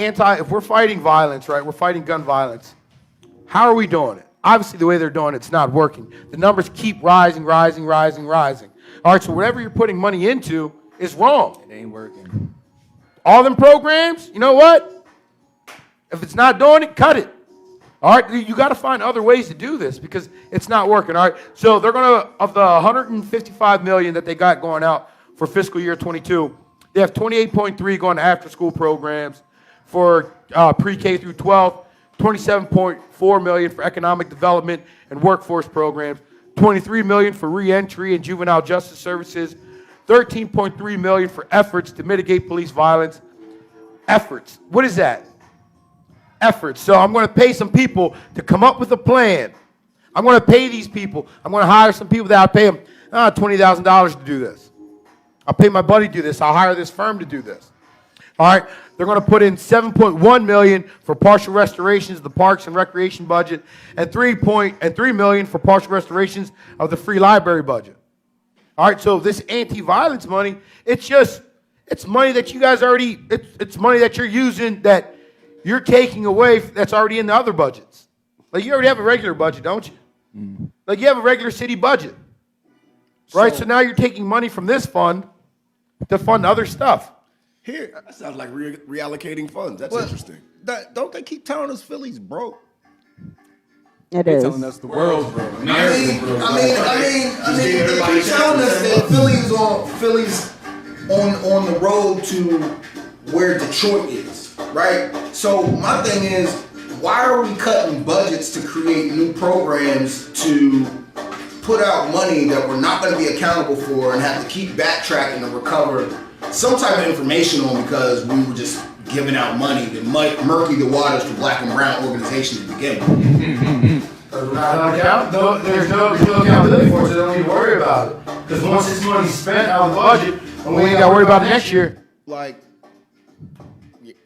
violence, right? We're fighting gun violence. How are we doing it? Obviously, the way they're doing it's not working. The numbers keep rising. All right, so whatever you're putting money into is wrong. It ain't working. All them programs, you know what? If it's not doing it, cut it. All right, you got to find other ways to do this because it's not working. All right, so they're gonna, of the $155 million that they got going out for fiscal year 22, they have 28.3 going to after-school programs for pre-K through 12. 27.4 million for economic development and workforce programs, 23 million for re-entry and juvenile justice services, 13.3 million for efforts to mitigate police violence. Efforts. What is that? Efforts. So I'm going to pay some people to come up with a plan. I'm going to pay these people. I'm going to hire some people that I'll pay them $20,000 to do this. I'll pay my buddy to do this. I'll hire this firm to do this. All right, they're going to put in $7.1 million for partial restorations of the parks and recreation budget, and $3 million for partial restorations of the free library budget. All right, so this anti-violence money, it's money that you guys already, it's money that you're using that you're taking away that's already in the other budgets. Like, you already have a regular budget, don't you? Mm-hmm. Like, you have a regular city budget, right? So now you're taking money from this fund to fund other stuff. Here, that sounds like reallocating funds. That's interesting. Don't they keep telling us Philly's broke? It They're is. telling us the world's broke. I mean, they keep telling us that Philly's on the road to where Detroit is, right? So my thing is, why are we cutting budgets to create new programs to put out money that we're not going to be accountable for and have to keep backtracking to recover some type of information on because we were just giving out money to murky the waters for black and brown organizations to begin with? There's no accountability for it, so they don't need to worry about it. Because once this money's spent out of the budget, and we ain't got to worry about it next year. Like,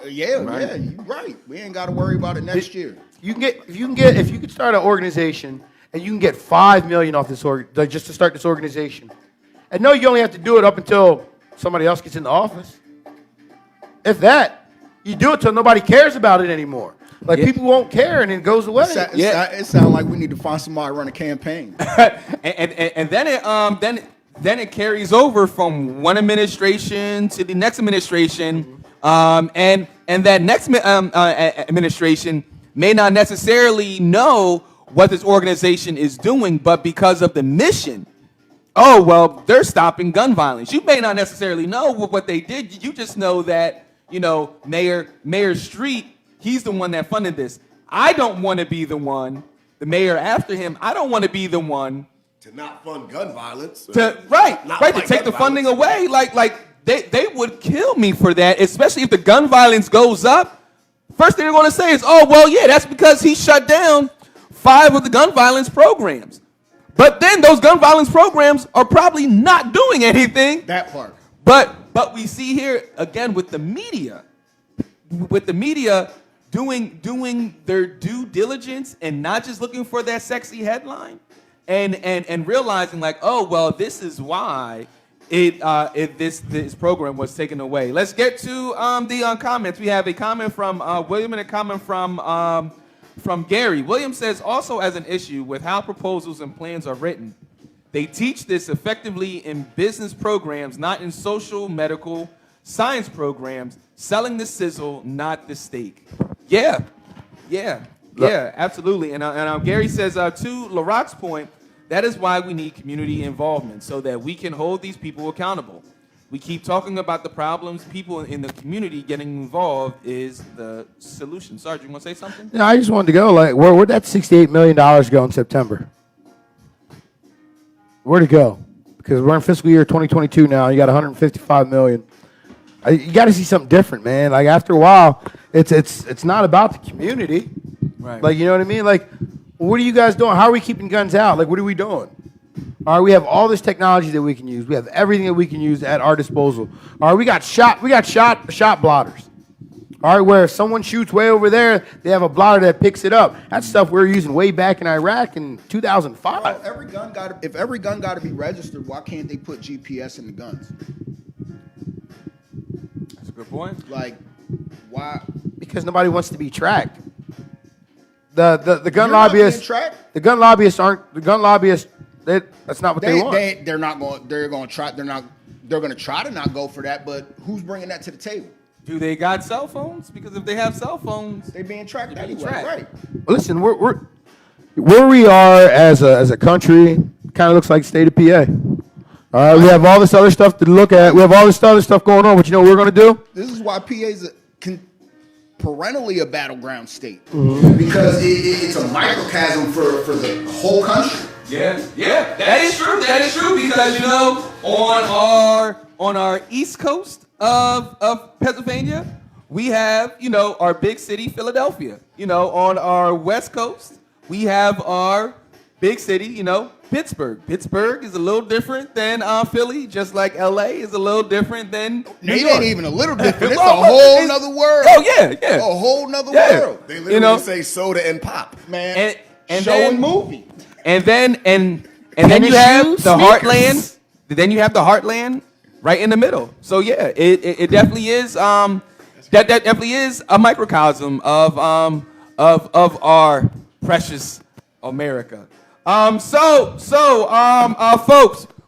you're right. We ain't got to worry about it next year. If you can start an organization and you can get $5 million off this just to start this organization, and no, you only have to do it up until somebody else gets in the office. If that, you do it till nobody cares about it anymore. Like people won't care and it goes away. It sounds like we need to find somebody to run a campaign. and then it carries over from one administration to the next administration, and that next administration may not necessarily know what this organization is doing, but because of the mission, oh well, they're stopping gun violence. You may not necessarily know what they did. You just know that Mayor Street, he's the one that funded this. I don't want to be the mayor after him. I don't want to be the one to not fund gun violence. To take the funding away. Like they would kill me for that, especially if the gun violence goes up. First thing they're going to say is, oh, well, yeah, that's because he shut down 5 of the gun violence programs. But then those gun violence programs are probably not doing anything. That part. But we see here, again, with the media doing their due diligence and not just looking for that sexy headline and realizing like, oh, well, this is why this program was taken away. Let's get to the comments. We have a comment from William and a comment from Gary. William says, also as an issue with how proposals and plans are written, they teach this effectively in business programs, not in social, medical, science programs, selling the sizzle, not the steak. Yeah, absolutely. And Gary says, to LaRock's point, that is why we need community involvement so that we can hold these people accountable. We keep talking about the problems. People in the community getting involved is the solution. Sarge, you want to say something? Yeah, I just wanted to go. Like, where'd that $68 million go in September? Where'd it go? Because we're in fiscal year 2022 now. You got $155 million. You got to see something different, man. Like after a while, it's not about the community. Right. Like, you know what I mean? Like, what are you guys doing? How are we keeping guns out? Like, what are we doing? All right, we have all this technology that we can use. We have everything that we can use at our disposal. All right, we got shot blotters. All right, where if someone shoots way over there, they have a blotter that picks it up. That's stuff we were using way back in Iraq in 2005. Well, if every gun got to be registered, why can't they put GPS in the guns? That's a good point. Like, why? Because nobody wants to be tracked. The gun lobbyists. The gun lobbyists aren't. The gun lobbyists. That's not what they want. They're going to try to not go for that. But who's bringing that to the table? Do they got cell phones? Because if they have cell phones, they're being tracked anyway. Right. Well, listen, we're where we are as a country. Kind of looks like the state of PA. All right, we have all this other stuff to look at. We have all this other stuff going on. But you know what we're going to do? This is why PA is perennially a battleground state, because it's a microcosm for the whole country. Yeah, that is true. That is true because on our east coast of Pennsylvania, we have our big city Philadelphia. On our west coast, we have our big city, Pittsburgh. Pittsburgh is a little different than Philly, just like LA is a little different than New York. It ain't even a little different. It's a whole nother world. Oh yeah. A whole nother world. They literally say soda and pop, man. And show and movie. And then you have the heartland. Then you have the heartland right in the middle. So yeah, it definitely is. That definitely is a microcosm of our precious America. Folks,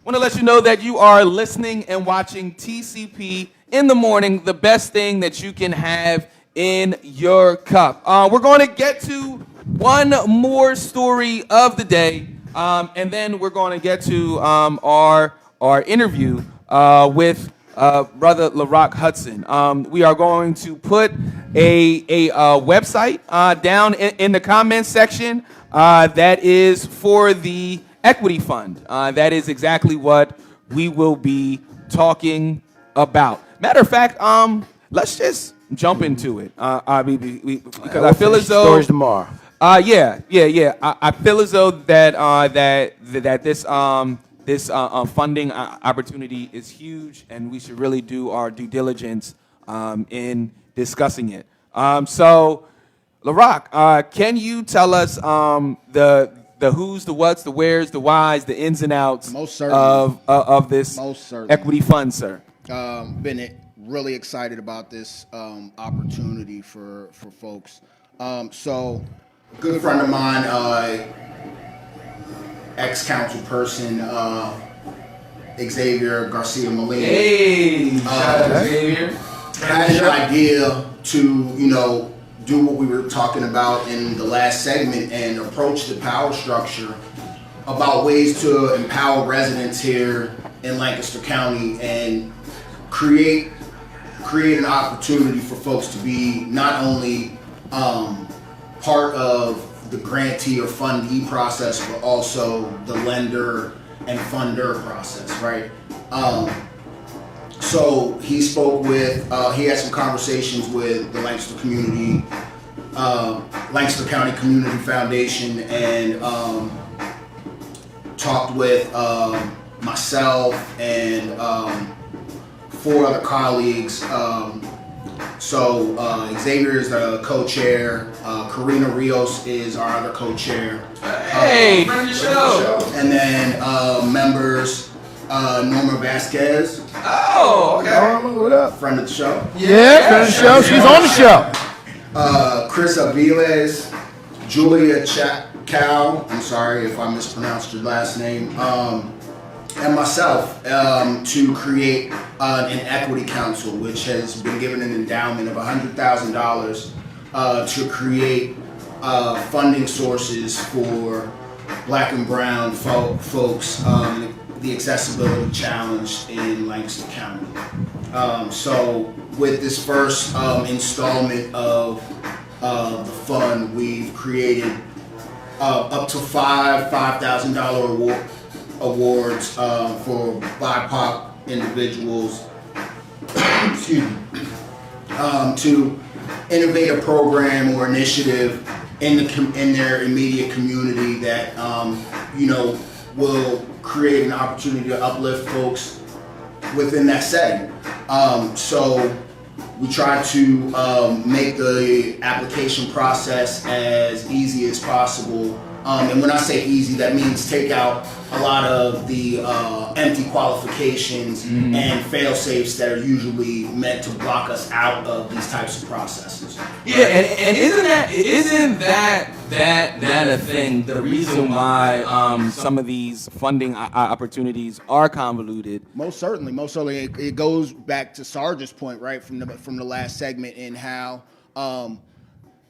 want to let you know that you are listening and watching TCP in the morning, the best thing that you can have in your cup. We're going to get to one more story of the day, and then we're going to get to our interview with Brother LaRock Hudson. We are going to put a website down in the comments section that is for the Equity Fund. That is exactly what we will be talking about. Matter of fact, let's just jump into it. Because I feel as though stories tomorrow. Yeah. I feel as though that this funding opportunity is huge, and we should really do our due diligence in discussing it. So, LaRock, can you tell us the who's, the what's, the where's, the why's, the ins and outs of this equity fund, sir? Been really excited about this opportunity for folks. So, a good friend of mine, ex-council person, Xavier Garcia Molina. Hey, shout out to Xavier. Had an idea to, do what we were talking about in the last segment and approach the power structure about ways to empower residents here in Lancaster County and create an opportunity for folks to be not only part of the grantee or fundee process, but also the lender and funder process, right? So he spoke with, he had some conversations with the Lancaster County Community Foundation, and talked with myself and 4 other colleagues. So Xavier is the co-chair, Karina Rios is our other co-chair. Hey, friend of the show. And then members, Norma Vasquez. Oh, okay. Norma, what up? Friend of the show. Yeah, friend of the show. She's on the show. Chris Aviles, Julia Chow, I'm sorry if I mispronounced your last name, and myself, to create an equity council, which has been given an endowment of $100,000 to create funding sources for Black and brown folks, the accessibility challenge in Lancaster County. So with this first installment of the fund, we've created up to five $5,000 awards for BIPOC individuals to innovate a program or initiative in their immediate community that will create an opportunity to uplift folks within that setting. So we try to make the application process as easy as possible. And when I say easy, that means take out a lot of the empty qualifications and fail-safes that are usually meant to block us out of these types of processes. Yeah, and isn't that a thing? The reason why some of these funding opportunities are convoluted. Most certainly, it goes back to Sarge's point, right, from the last segment, in how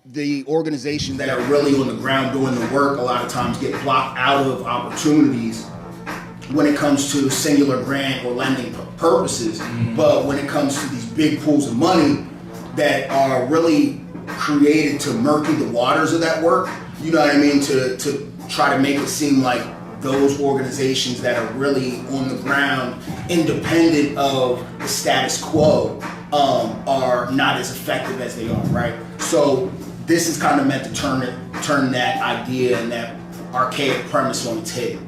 the organizations that are really on the ground doing the work a lot of times get blocked out of opportunities when it comes to singular grant or lending purposes. But when it comes to these big pools of money that are really created to murky the waters of that work, you know what I mean, to try to make it seem like those organizations that are really on the ground, independent of the status quo, are not as effective as they are, right? So this is kind of meant to turn that idea and that archaic premise on its head.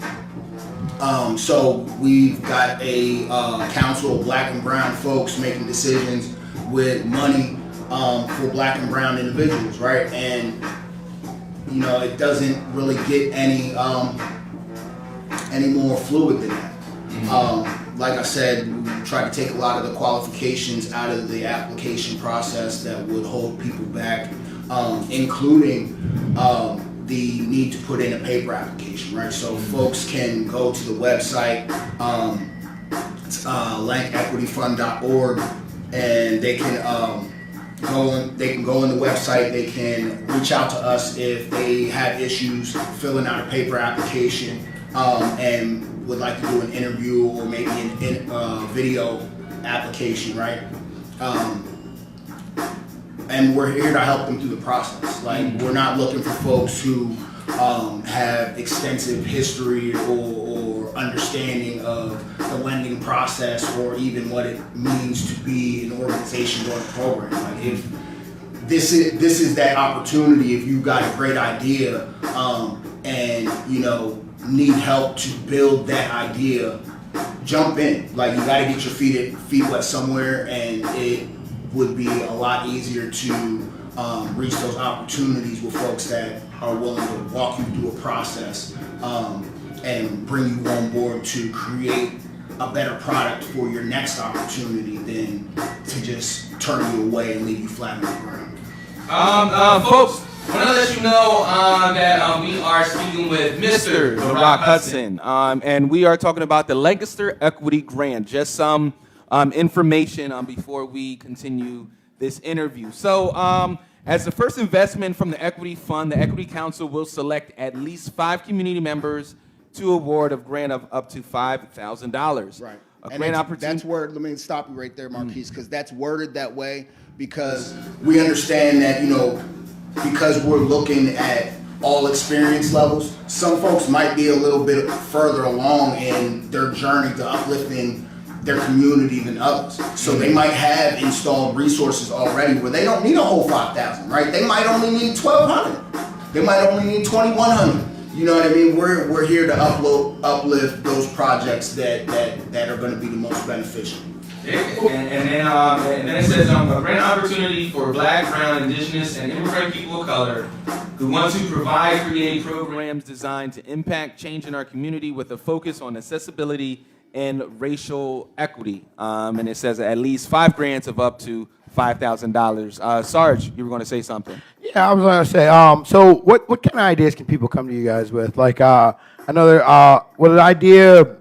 So we've got a council of Black and brown folks making decisions with money for Black and brown individuals, right? And it doesn't really get any more fluid than that. Like I said, we try to take a lot of the qualifications out of the application process that would hold people back, including the need to put in a paper application, right? So folks can go to the website, lankequityfund.org, and they can They can go on the website. They can reach out to us if they have issues filling out a paper application and would like to do an interview or maybe a video application, right? And we're here to help them through the process. Like, we're not looking for folks who have extensive history or understanding of the lending process or even what it means to be an organization or a program. Like, if this is that opportunity, if you've got a great idea and need help to build that idea, jump in. Like, you got to get your feet wet somewhere, and it would be a lot easier to reach those opportunities with folks that are willing to walk you through a process and bring you on board to create a better product for your next opportunity than to just turn you away and leave you flat on the ground. Folks, I want to let you know that we are speaking with Mr. Barack Hudson, and we are talking about the Lancaster Equity Grant. Just some information before we continue this interview. So, as the first investment from the Equity Fund, the Equity Council will select at least 5 community members to award a grant of up to $5,000. Right. A grant opportunity. That's worded. Let me stop you right there, Marquise, because that's worded that way because we understand that because we're looking at all experience levels, some folks might be a little bit further along in their journey to uplifting their community than others. So they might have installed resources already where they don't need a whole 5,000, right? They might only need 1,200. They might only need 2,100. You know what I mean? We're here to uplift those projects that are going to be the most beneficial. And then it says a grant opportunity for Black, Brown, Indigenous, and immigrant people of color who want to create programs designed to impact change in our community with a focus on accessibility and racial equity. And it says at least 5 grants of up to $5,000. Sarge, you were going to say something. Yeah, I was going to say, so what kind of ideas can people come to you guys with? Like, another, would an idea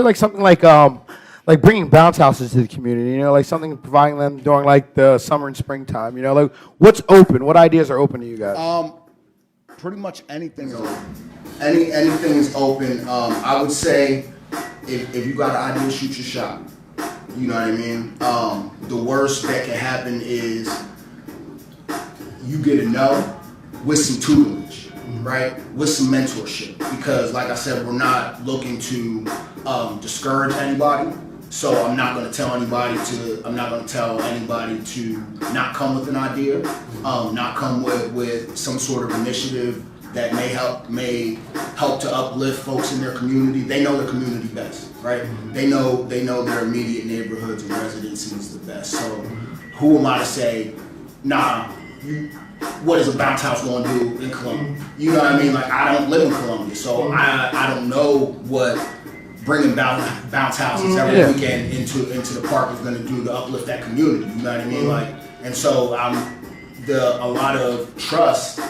like something like bringing bounce houses to the community, like something providing them during like the summer and springtime, like what's open? What ideas are open to you guys? Pretty much anything is open. Anything is open. I would say if you got an idea, shoot your shot. You know what I mean? The worst that can happen is you get a no with some tutelage, right? With some mentorship. Because like I said, we're not looking to discourage anybody. So I'm not going to tell anybody to not come with an idea, not come with some sort of initiative that may help to uplift folks in their community. They know the community best, right? They know their immediate neighborhoods and residencies the best. So who am I to say, what is a bounce house going to do in Columbia? You know what I mean? Like, I don't live in Columbia, so I don't know what bringing bounce houses every weekend into the park is going to do to uplift that community. You know what I mean? Like, and so a lot of trust,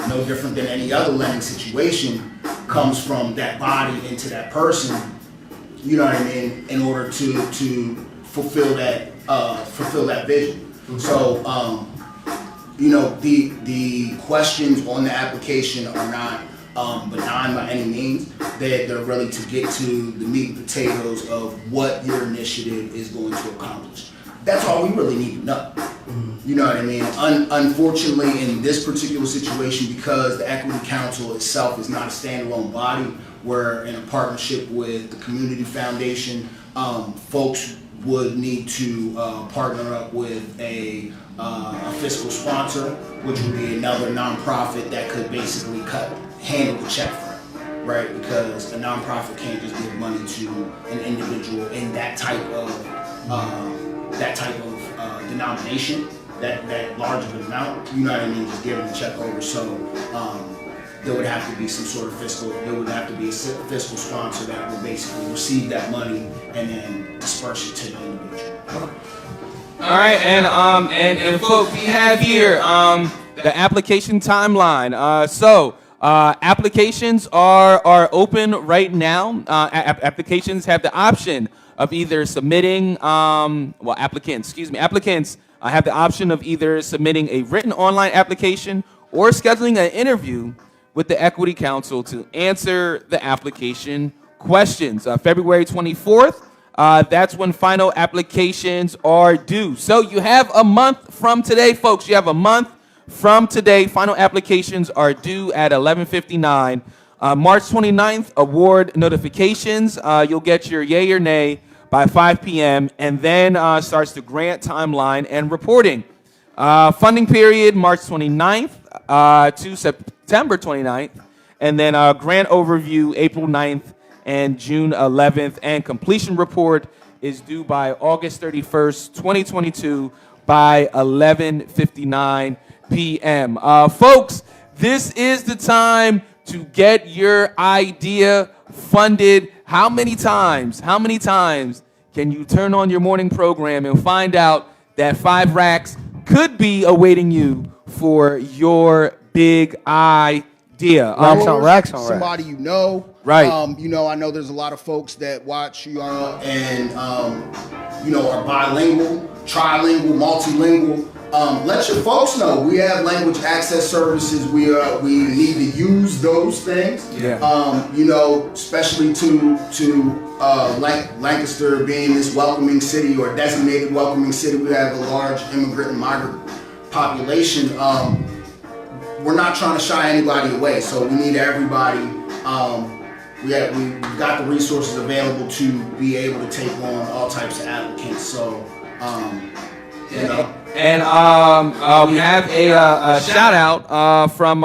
no different than any other lending situation, comes from that body into that person. You know what I mean? In order to fulfill that vision. So the questions on the application are not benign by any means. They're really to get to the meat and potatoes of what your initiative is going to accomplish. That's all we really need to know. You know what I mean? Unfortunately, in this particular situation, because the Equity Council itself is not a standalone body, we're in a partnership with the Community Foundation. Folks would need to partner up with a fiscal sponsor, which would be another nonprofit that could basically handle the check for it, right? Because a nonprofit can't just give money to an individual in that type of denomination, that large of an amount. You know what I mean? Just giving the check over. So there would have to be some sort of a fiscal sponsor that would basically receive that money and then disperse it to the individual. All right, and folks, we have here the application timeline. So applications are open right now. Applications have the option of either submitting, applicants have the option of either submitting a written online application or scheduling an interview with the Equity Council to answer the application questions. February 24th, that's when final applications are due. So you have a month from today, folks. You have a month from today. Final applications are due at 11:59. March 29th, award notifications. You'll get your yay or nay by 5 p.m. and then starts the grant timeline and reporting. Funding period, March 29th to September 29th, and then grant overview, April 9th and June 11th, and completion report is due by August 31st, 2022 by 11:59 p.m. Folks, this is the time to get your idea funded. How many times can you turn on your morning program and find out that 5 racks could be awaiting you for your big idea? Racks on somebody you know. Right. I know there's a lot of folks that watch URL and are bilingual, trilingual, multilingual. Let your folks know we have language access services. We need to use those things. Yeah. Especially to Lancaster being this welcoming city or designated welcoming city. We have a large immigrant and migrant population. We're not trying to shy anybody away, so we need everybody. We've got the resources available to be able to take on all types of applicants. So, And we have a shout out from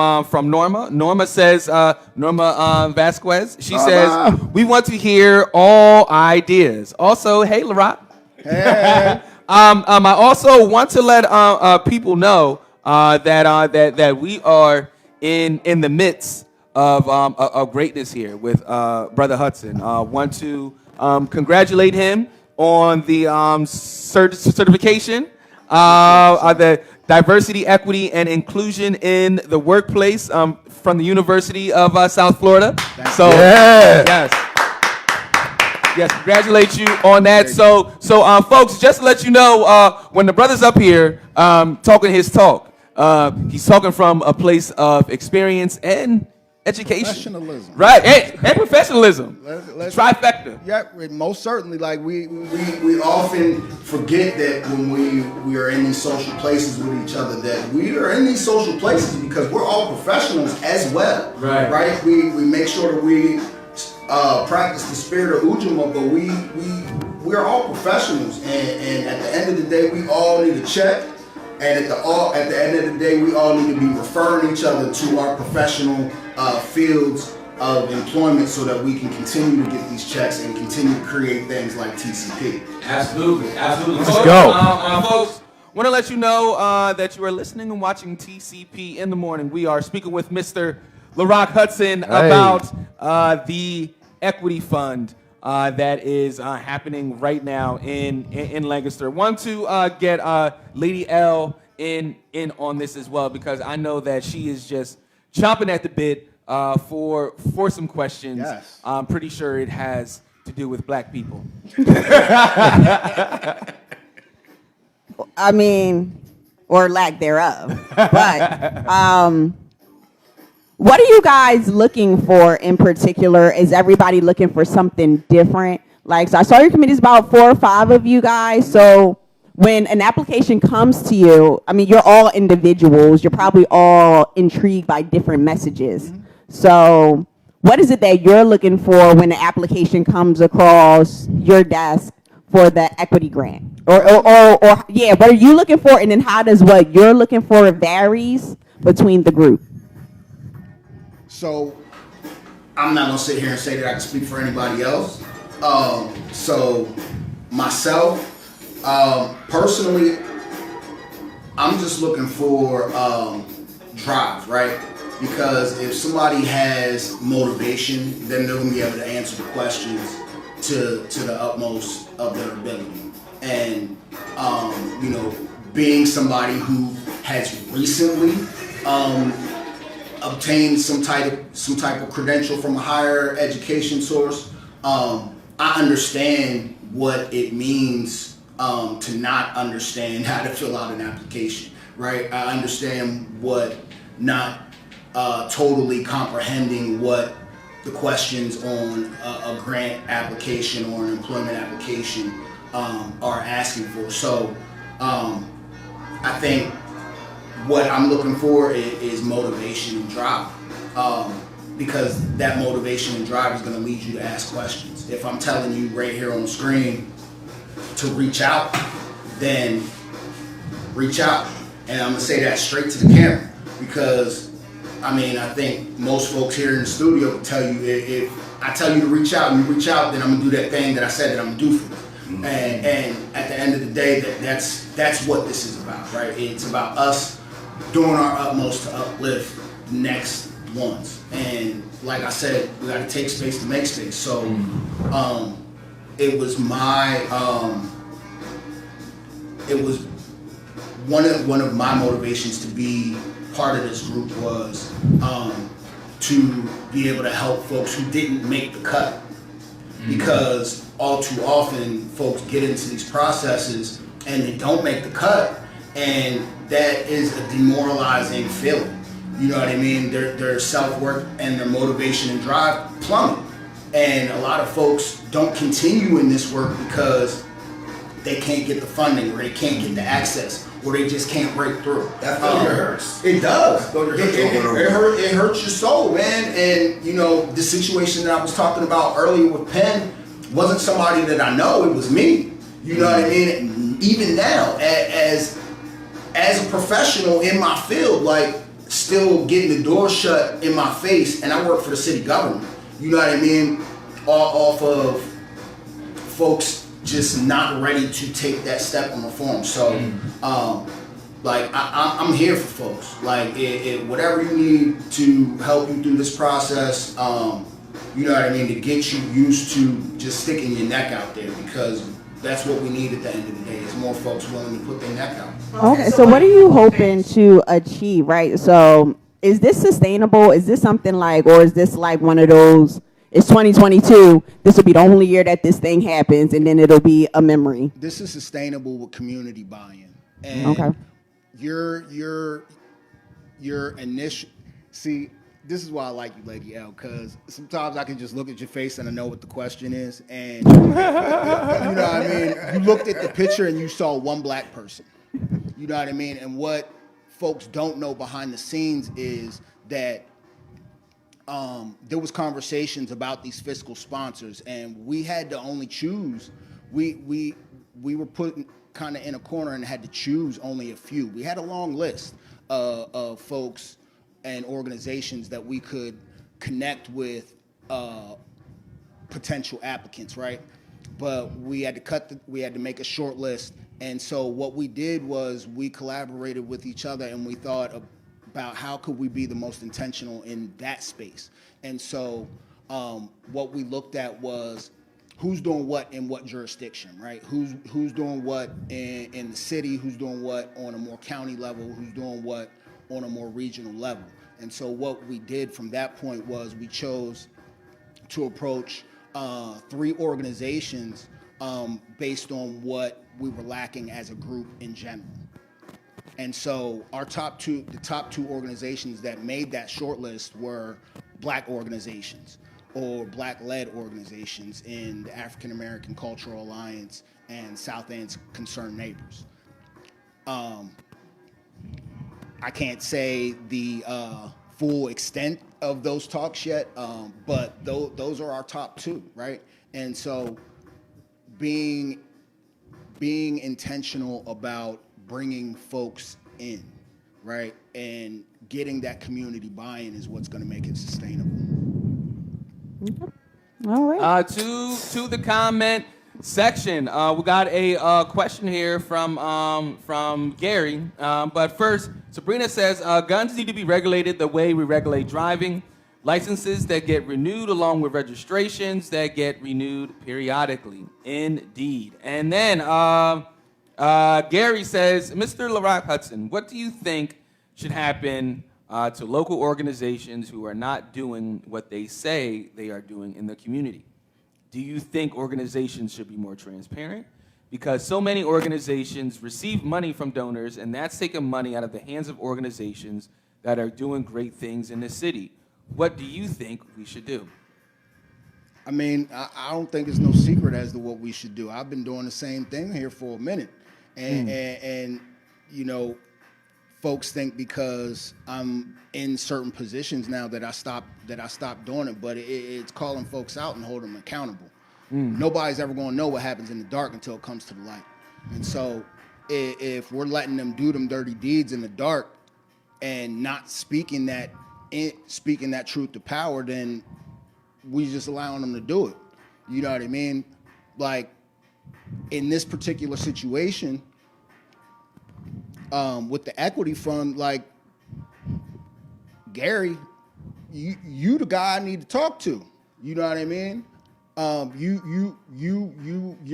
Norma. Norma says, Norma Vasquez. She says, we want to hear all ideas. Also, hey, Larat. Hey. I also want to let people know that we are in the midst of greatness here with Brother Hudson. Want to congratulate him on the certification. The diversity, equity, and inclusion in the workplace from the University of South Florida. Yes, congratulate you on that. So, folks, just to let you know, when the brother's up here talking his talk, he's talking from a place of experience and education. Professionalism. Right, and professionalism. Trifecta. Yeah, most certainly. Like we often forget that when we are in these social places with each other, that we are in these social places because we're all professionals as well. Right. We make sure that we practice the spirit of Ujamaa, but we're all professionals, and at the end of the day, we all need a check. And at the end of the day, we all need to be referring each other to our professional fields of employment so that we can continue to get these checks and continue to create things like TCP. Absolutely. Let's go. Folks, want to let you know that you are listening and watching TCP in the morning. We are speaking with Mr. LaRock Hudson about the equity fund that is happening right now in Lancaster. Want to get Lady L in on this as well, because I know that she is just chomping at the bit for some questions. Yes. I'm pretty sure it has to do with black people. I mean, or lack thereof. But what are you guys looking for in particular? Is everybody looking for something different? Like, so I saw your committee is about 4 or 5 of you guys. So when an application comes to you, I mean, you're all individuals. You're probably all intrigued by different messages. Mm-hmm. So what is it that you're looking for when the application comes across your desk for the equity grant? Or what are you looking for? And then how does what you're looking for varies between the group? So I'm not gonna sit here and say that I can speak for anybody else. So myself, personally, I'm just looking for drive, right? Because if somebody has motivation, then they're gonna be able to answer the questions to the utmost of their ability. And being somebody who has recently obtained some type of credential from a higher education source, I understand what it means to not understand how to fill out an application, right? I understand what not totally comprehending what the questions on a grant application or an employment application are asking for. So I think what I'm looking for is motivation and drive, because that motivation and drive is going to lead you to ask questions. If I'm telling you right here on the screen to reach out, then reach out. And I'm going to say that straight to the camera, because I mean, I think most folks here in the studio can tell you, if I tell you to reach out and you reach out, then I'm going to do that thing that I said that I'm going to do for you. Mm-hmm. And at the end of the day, that's what this is about, right? It's about us doing our utmost to uplift the next ones. And like I said, we got to take space to make space. So it was one of my motivations to be part of this group was to be able to help folks who didn't make the cut. Because all too often folks get into these processes and they don't make the cut, and that is a demoralizing feeling. You know what I mean? Their self-worth and their motivation and drive plummet. And a lot of folks don't continue in this work because they can't get the funding, or they can't get the access, or they just can't break through. That failure hurts. It does. It hurts your soul, man. And you know, the situation that I was talking about earlier with Penn wasn't somebody that I know. It was me. You know what I mean? And even now, as a professional in my field, like still getting the door shut in my face, and I work for the city government. You know what I mean? Off of folks just not ready to take that step on the form. So, like, I'm here for folks. Like, whatever you need to help you through this process, you know what I mean, to get you used to just sticking your neck out there, because that's what we need at the end of the day, is more folks willing to put their neck out. Okay, so what are you hoping to achieve, right? So is this sustainable? Is this something like, or is this like one of those, it's 2022, this will be the only year that this thing happens, and then it'll be a memory? This is sustainable with community buy-in. And okay. Your initial, see, this is why I like you, Lady L, because sometimes I can just look at your face and I know what the question is, and you know what I mean? You looked at the picture and you saw one black person. You know what I mean? And what folks don't know behind the scenes is that there was conversations about these fiscal sponsors, and we had to only choose. We were put kind of in a corner and had to choose only a few. We had a long list of folks and organizations that we could connect with potential applicants, right? But we had to make a short list. And so what we did was we collaborated with each other, and we thought about how could we be the most intentional in that space. And so what we looked at was who's doing what in what jurisdiction, right? Who's doing what in the city, who's doing what on a more county level, who's doing what on a more regional level. And so what we did from that point was we chose to approach 3 organizations based on what we were lacking as a group in general. And so the top two organizations that made that short list were black organizations or black-led organizations in the African American Cultural Alliance and South End's Concerned Neighbors. I can't say the full extent of those talks yet, but those are our top 2, right? And so being intentional about bringing folks in, right, and getting that community buy-in is what's going to make it sustainable. Okay. All right. To the comment section, we got a question here from Gary. But first, Sabrina says guns need to be regulated the way we regulate driving. Licenses that get renewed along with registrations that get renewed periodically. Indeed. And then Gary says, Mr. LaRock Hudson, what do you think should happen to local organizations who are not doing what they say they are doing in the community? Do you think organizations should be more transparent? because so many organizations receive money from donors, and that's taking money out of the hands of organizations that are doing great things in the city. What do you think we should do? I mean, I don't think it's no secret as to what we should do. I've been doing the same thing here for a minute, and you know, folks think because I'm in certain positions now that I stopped doing it, but it's calling folks out and holding them accountable. Nobody's ever going to know what happens in the dark until it comes to the light. And so if we're letting them do them dirty deeds in the dark and not speaking that truth to power, then we just allowing them to do it. You know what I mean? Like in this particular situation, with the equity fund, like Gary, you the guy I need to talk to. You know what I mean? You're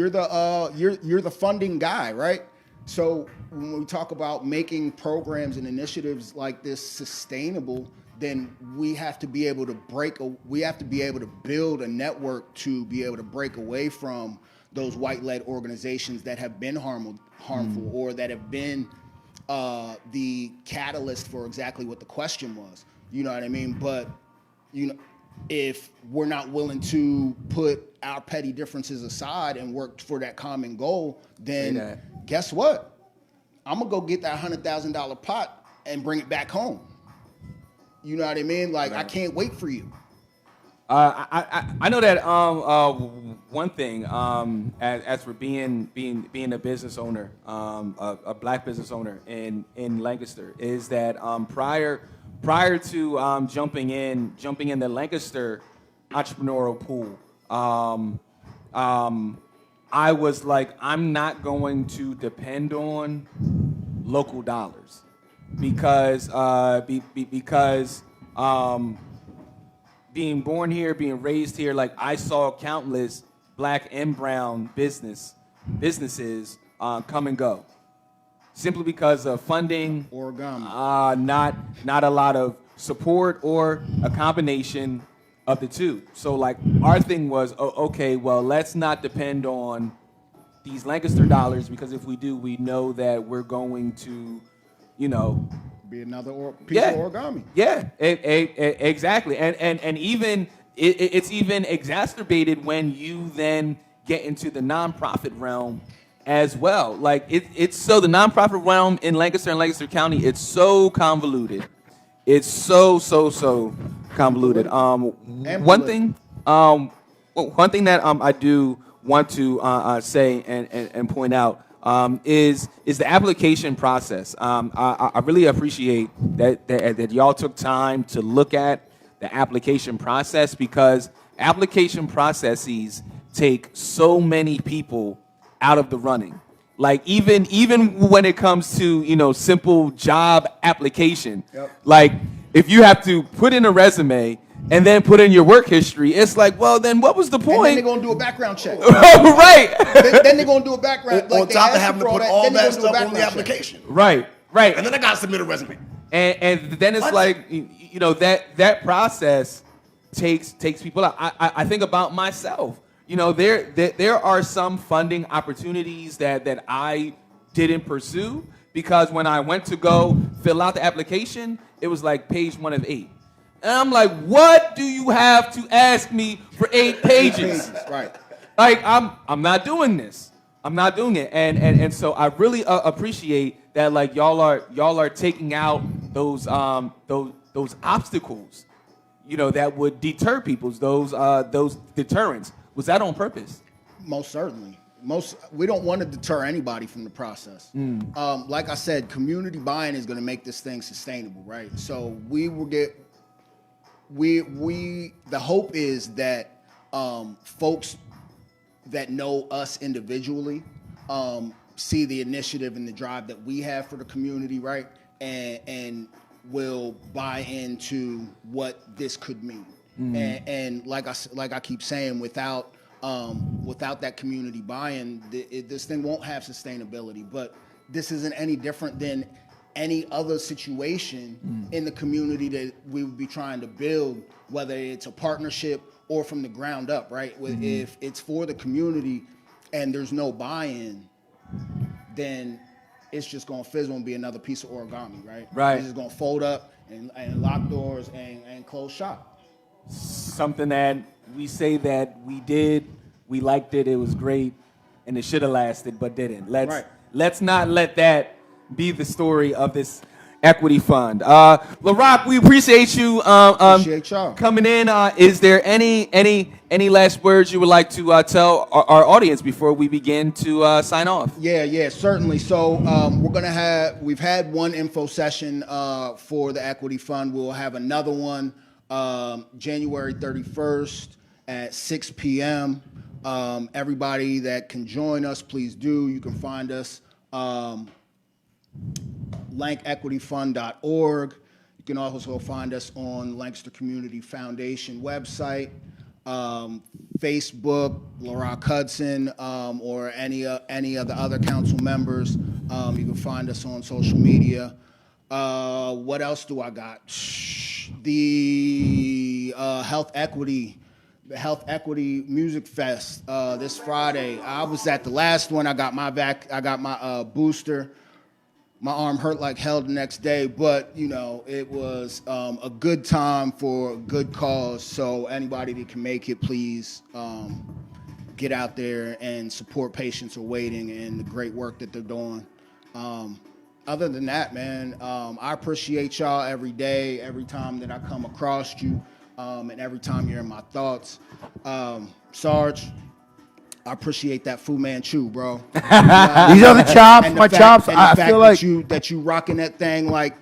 the funding guy, right? So when we talk about making programs and initiatives like this sustainable, then we have to be able to build a network to be able to break away from those white-led organizations that have been harmful or that have been the catalyst for exactly what the question was. You know what I mean? But you know, if we're not willing to put our petty differences aside and work for that common goal, then guess what? I'm gonna go get that $100,000 pot and bring it back home. You know what I mean? Like, I can't wait for you. I know that one thing as for being a business owner, a black business owner in Lancaster, is that prior to jumping in the Lancaster entrepreneurial pool, I was like, I'm not going to depend on local dollars because being born here, being raised here, like I saw countless black and brown businesses come and go, simply because of funding, not a lot of support, or a combination of the two. So like our thing was, okay, well, let's not depend on these Lancaster dollars, because if we do, we know that we're going to, you know, be another piece of origami. Yeah, exactly. And even it's even exacerbated when you then get into the nonprofit realm as well. Like it's so the nonprofit realm in Lancaster and Lancaster County, it's so convoluted. It's so convoluted. One thing that I do want to say and point out is the application process. I really appreciate that y'all took time to look at the application process, because application processes take so many people out of the running. Like even when it comes to, you know, simple job application, like if you have to put in a resume and then put in your work history, it's like, well, then what was the point? And then they're going to do a background check. Right. Then they're going to do a background. On top of having to put all that stuff on the application. Right. And then I got to submit a resume. And then it's like, you know, that process takes people out. I think about myself. You know, there are some funding opportunities that I didn't pursue, because when I went to go fill out the application, it was like page 1 of 8. And I'm like, what do you have to ask me for 8 pages? Right. Like, I'm not doing this. I'm not doing it. And so I really appreciate that, like, y'all are taking out those obstacles, you know, that would deter people, those deterrents. Was that on purpose? Most certainly. We don't want to deter anybody from the process. Like I said, community buy-in is going to make this thing sustainable, right? So we will get. The hope is that folks that know us individually see the initiative and the drive that we have for the community, right? And will buy into what this could mean. And like I keep saying, without that community buy-in, this thing won't have sustainability. But this isn't any different than any other situation in the community that we would be trying to build, whether it's a partnership or from the ground up, right? If it's for the community, and there's no buy-in, then it's just gonna fizzle and be another piece of origami, right? Right. It's just gonna fold up and lock doors and close shop. Something that we say that we did, we liked it, it was great, and it should have lasted, but didn't. Let's not let that be the story of this equity fund. LaRock, we appreciate you Appreciate y'all. coming in. Is there any last words you would like to tell our audience before we begin to sign off? Yeah, certainly. So we've had one info session for the equity fund. We'll have another one January 31st at 6 p.m. Everybody that can join us, please do. You can find us lankequityfund.org. You can also find us on Lancaster Community Foundation website, Facebook, LaRock Hudson, or any of the other council members. You can find us on social media. What else do I got? The Health Equity Music Fest this Friday. I was at the last one. I got my booster. My arm hurt like hell the next day, but it was a good time for a good cause. So anybody that can make it, please get out there and support Patients Are Waiting and the great work that they're doing. Other than that, man, I appreciate y'all every day, every time that I come across you, and every time you're in my thoughts. Sarge, I appreciate that Fu Manchu, bro. These are the chops, my chops. I feel like that you rocking that thing like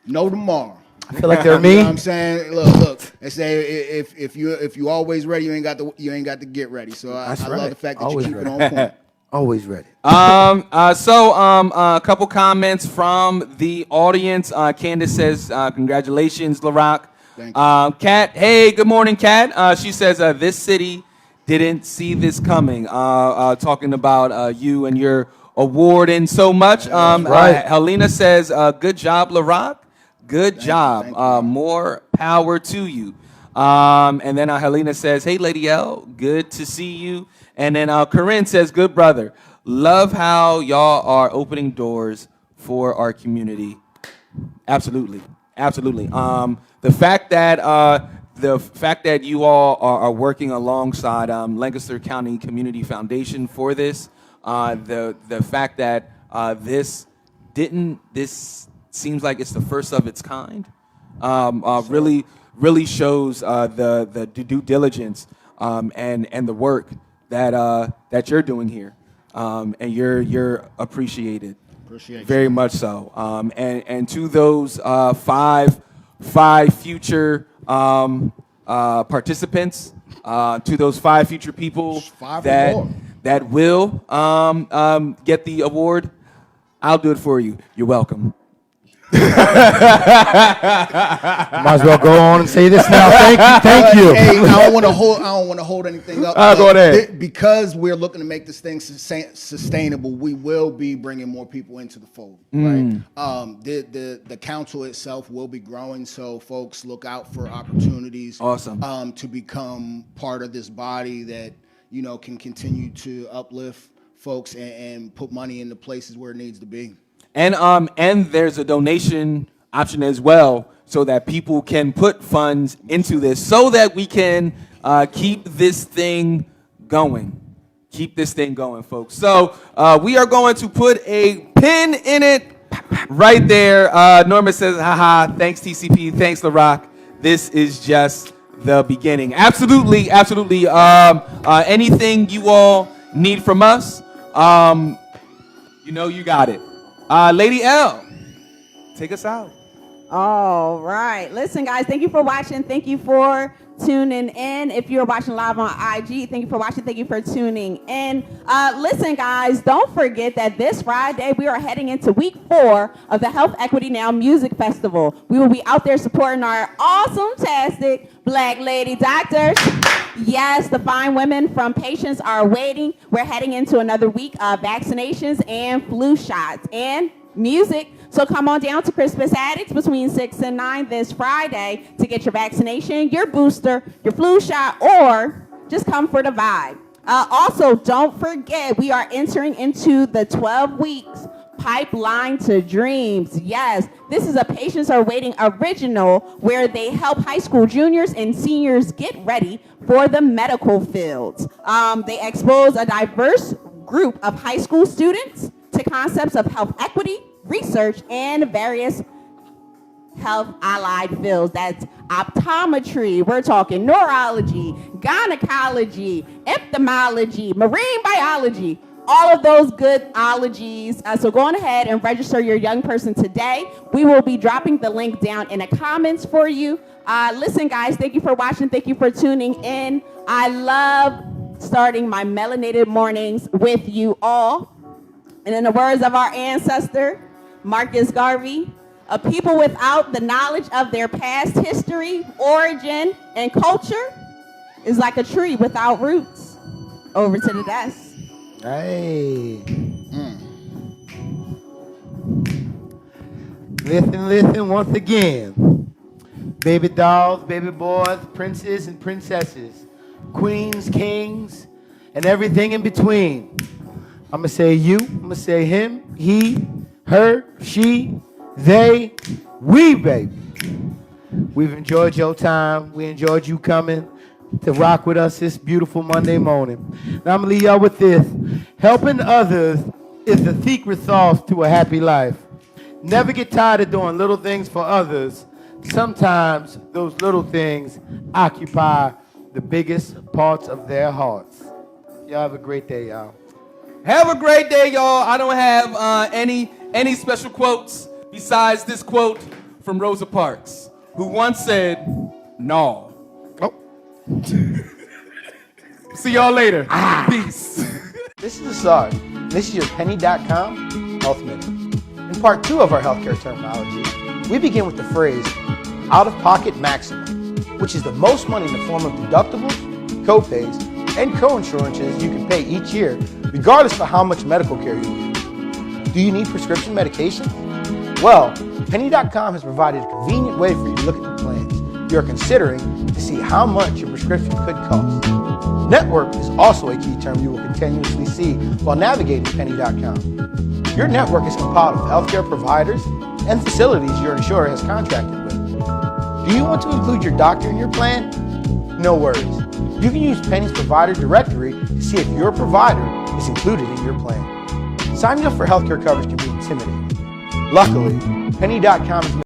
no tomorrow. I feel like they're me. You know what I'm saying? Look. They say if you always ready, you ain't got to get ready. So I love the fact that Always you keep ready. it on point. Always ready. A couple comments from the audience. Candace says, congratulations, LaRock. Thank you. Kat, hey, good morning, Kat. She says, this city didn't see this coming. Talking about you and your award and so much. Helena says, good job, LaRock. Good job. Thank you. More power to you. And then Helena says, hey, Lady L, good to see you. And then Corinne says, good brother. Love how y'all are opening doors for our community. Absolutely. The fact that you all are working alongside Lancaster County Community Foundation for this, the fact that this seems like it's the first of its kind, really shows the due diligence and the work that you're doing here, and you're appreciated. Appreciate very you. much so. And to those five future participants, to those 5 future people that will get the award, I'll do it for you. You're welcome. Might as well go on and say this now. Thank you. Hey, I don't want to hold anything up. Go ahead. Because we're looking to make this thing sustainable, we will be bringing more people into the fold. Right. The council itself will be growing, so folks look out for opportunities. Awesome. To become part of this body that can continue to uplift folks and put money into places where it needs to be. And there's a donation option as well, so that people can put funds into this, so that we can keep this thing going. Keep this thing going, folks. So we are going to put a pin in it right there. Norma says, haha, thanks TCP, thanks LaRock. This is just the beginning. Absolutely. Anything you all need from us, you got it. Lady L, take us out. All right. Listen, guys, thank you for watching. Thank you for tuning in. If you're watching live on IG, thank you for watching. Thank you for tuning in. Listen, guys, don't forget that this Friday, we are heading into week 4 of the Health Equity Now Music Festival. We will be out there supporting our awesome-tastic Black lady doctors. Yes, the fine women from Patients Are Waiting. We're heading into another week of vaccinations and flu shots and music. So come on down to Crispus Attucks between 6 and 9 this Friday to get your vaccination, your booster, your flu shot, or just come for the vibe. Also, don't forget, we are entering into the 12 weeks Pipeline to Dreams. Yes, this is a Patients Are Waiting original where they help high school juniors and seniors get ready for the medical fields. They expose a diverse group of high school students to concepts of health equity, research, and various health allied fields. That's optometry, we're talking neurology, gynecology, ophthalmology, marine biology, all of those good ologies. So go on ahead and register your young person today. We will be dropping the link down in the comments for you. Listen, guys, thank you for watching. Thank you for tuning in. I love starting my melanated mornings with you all. And in the words of our ancestor, Marcus Garvey, a people without the knowledge of their past history, origin, and culture is like a tree without roots. Over to the desk. Hey. Listen once again. Baby dolls, baby boys, princes and princesses, queens, kings, and everything in between. I'm going to say you, I'm going to say him, he, her, she, they, we, baby. We've enjoyed your time. We enjoyed you coming to rock with us this beautiful Monday morning. Now I'm going to leave y'all with this. Helping others is the secret sauce to a happy life. Never get tired of doing little things for others. Sometimes those little things occupy the biggest parts of their hearts. Y'all have a great day, y'all. Have a great day, y'all. I don't have any special quotes besides this quote from Rosa Parks, who once said, "No." Oh. See y'all later. Peace. This is Assad. This is your penny.com health minute. In part 2 of our healthcare terminology, we begin with the phrase out-of-pocket maximum, which is the most money in the form of deductibles, co-pays, and co-insurances you can pay each year, regardless of how much medical care you use. Do you need prescription medication? Well, penny.com has provided a convenient way for you to look at the plans you're considering to see how much your prescription could cost. Network is also a key term you will continuously see while navigating penny.com. Your network is compiled of healthcare providers and facilities your insurer has contracted with. Do you want to include your doctor in your plan? No worries. You can use Penny's provider directory to see if your provider is included in your plan. Signing up for healthcare coverage can be intimidating. Luckily, penny.com is